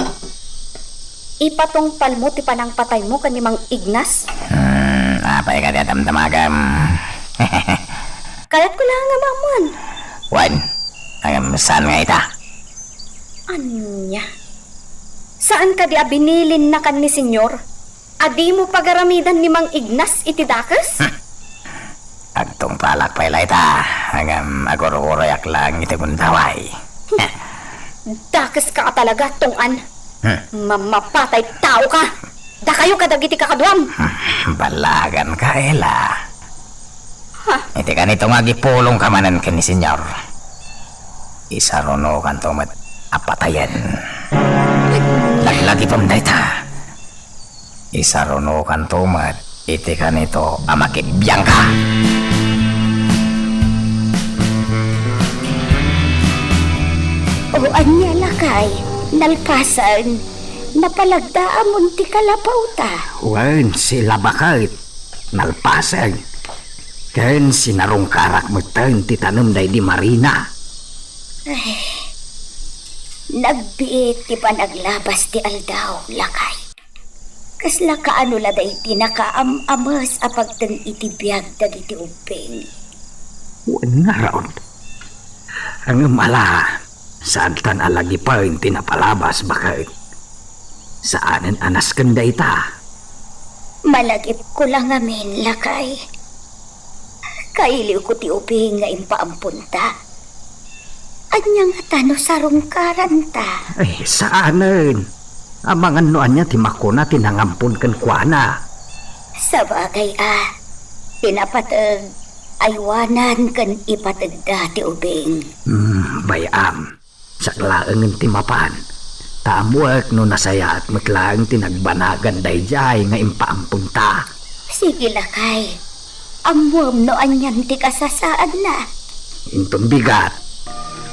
Ipatong palmo ti panang patay mo kanimang Ignas? Apay ka damdamagam. Kaya't ko lang nga mamon. Wan, saan nga ita? Anya? Saan ka di binilin na kan ni senyor? Adi mo pagaramidan ni Mang Ignas iti dakas? Agtong palak pa ila ita. Aguro-uroyak lang iti gundaway. Dakas ka talaga, Tong-an. Mamapatay tao ka. Da kayo kadagiti kakadwam. Balagan ka, Ella. Iti ka nito magipulong kamanan ka ni senyor. Isaruno kan to mat apatayan. Laglagi pam dayta. Isaruno kan to mat iti ka nito amakibiyang ka. O anya lakay, nalpasan, napalagdaan munti kalapaw ta. Wan, sila bakit? Nalpasag. Ken sinarong karak mo tan titanong day di Marina. Nagbiit ti panaglabas ti aldaw, lakay. Kasla kaano la day ti nakaamamas apagtan iti biyag dagiti upeng. Wan nga raon. Ang mala, saan tan alagi pa yung tinapalabas bakit? Saanan anas kanda ita? Malagip ko lang amin, lakay. Kailiw ko ti upeng nga impaampunta. Anyang tano sarong karanta. Ay, saanan? Amangan noan niya timakuna tinangampun kan kuana. Sa bagay pinapatag aywanan kan ipatag dati ubing. Bayam, saklaang ng timapan. Tamuak no nasaya at matlaang tinagbanagan dayjay nga impaampunta. Sige lakay, amuam no anyan ti kasasaan na. Intong bigat,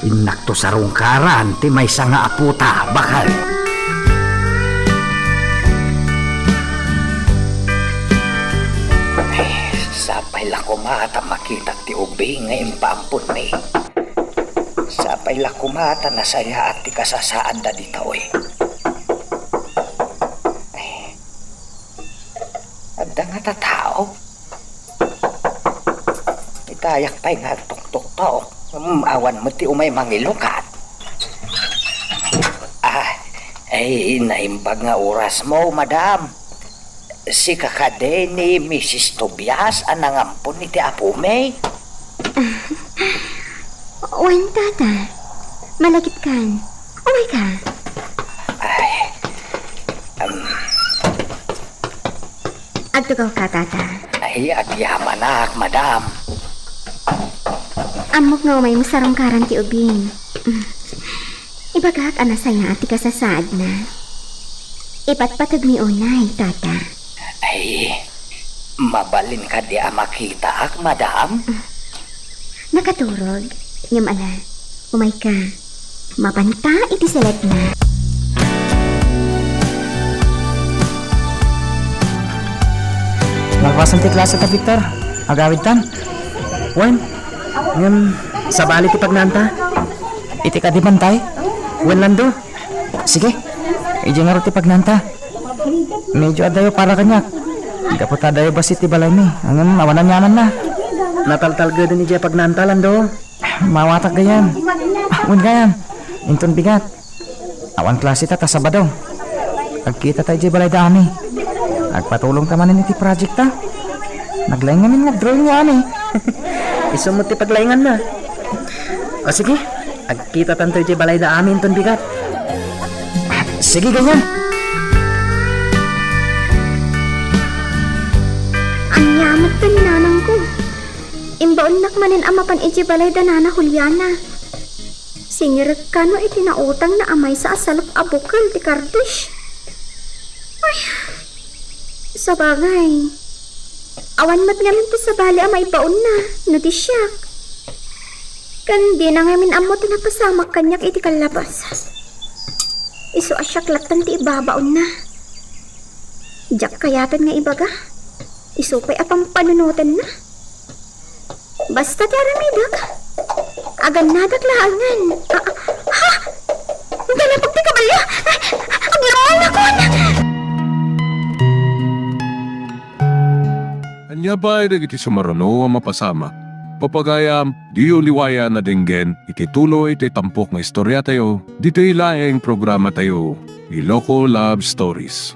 inakto sa rungkaran ti may sanga aputa, bakal. Sapay la kumata makita ti ubing nga impampun mi. Sapay la kumata nasaya at ti kasasaan da dita oy. Adda nga tatao. Itayak pa'y nga tuk-tuk tao. Awan mo ti umay mangilukat. Ay naimbag nga oras mo, madam. Si kakade ni Mrs. Tobias anangampun ni ti Apo May. Wan, tata. Malagip kan. Umay ka. Agtugaw ka, tata. Ay, agyaman na, madam. Amok nga umay masarong karan ti ubing. Ibagak anasaya at ikasasaad na. Ipatpatag mi unay, tata. Ay, mabalin ka di makita ak, madam. Nakaturog. Ngam ala, umay ka. Mapanta iti salat na. Magpasan ti klase ta, Victor. Agawid tan. Wen, ngam sabali ti pagnanta. Iti ka di bantay. Wen lando. Sige, iji nga ro ti pagnanta. Medyo adayo para kanyak. Kaputa dayo ba si Tibalay mi? Ang awanan nyaman na. Nataltal gado ni Jay pag nantalan do. Mawatak gayan. Awan gayan. Inton bigat. Awan klase ta Sabado. Agkita tayo Jay balay dami. Agpatulong tamanin iti project ta. Naglaingan nga drawing nga ani. Isumot ti paglaingan na. O sige, agkita tanto Jay balay dami inton bigat. Sige ganyan. Ang yamat ka ni nanang ko. Imbaon nakmanin amapan iti balay da nana Juliana. Singir ka no iti nautang na amay sa asalop abukal di Kardush. Ay, sa bagay. Awan mat ngamin ti sa bali amay baon na, no di siyak. Kandi na ngamin amo tinapasamak kanyak iti kalabas. Iso asyak latan ti ibabaon na. Jak kayatan nga ibaga. Isupay apang panunutan na. Basta ti aramidak. Agan nadak laangan. Ha? Galapag ti kabalya. Ang laman ako na. Anya ba ay iti sumaruno ang mapasama? Papagayam, di uliwaya na dinggen, iti tuloy iti tampok nga istorya tayo, dito ilaeng programa tayo, Iloko Love Stories.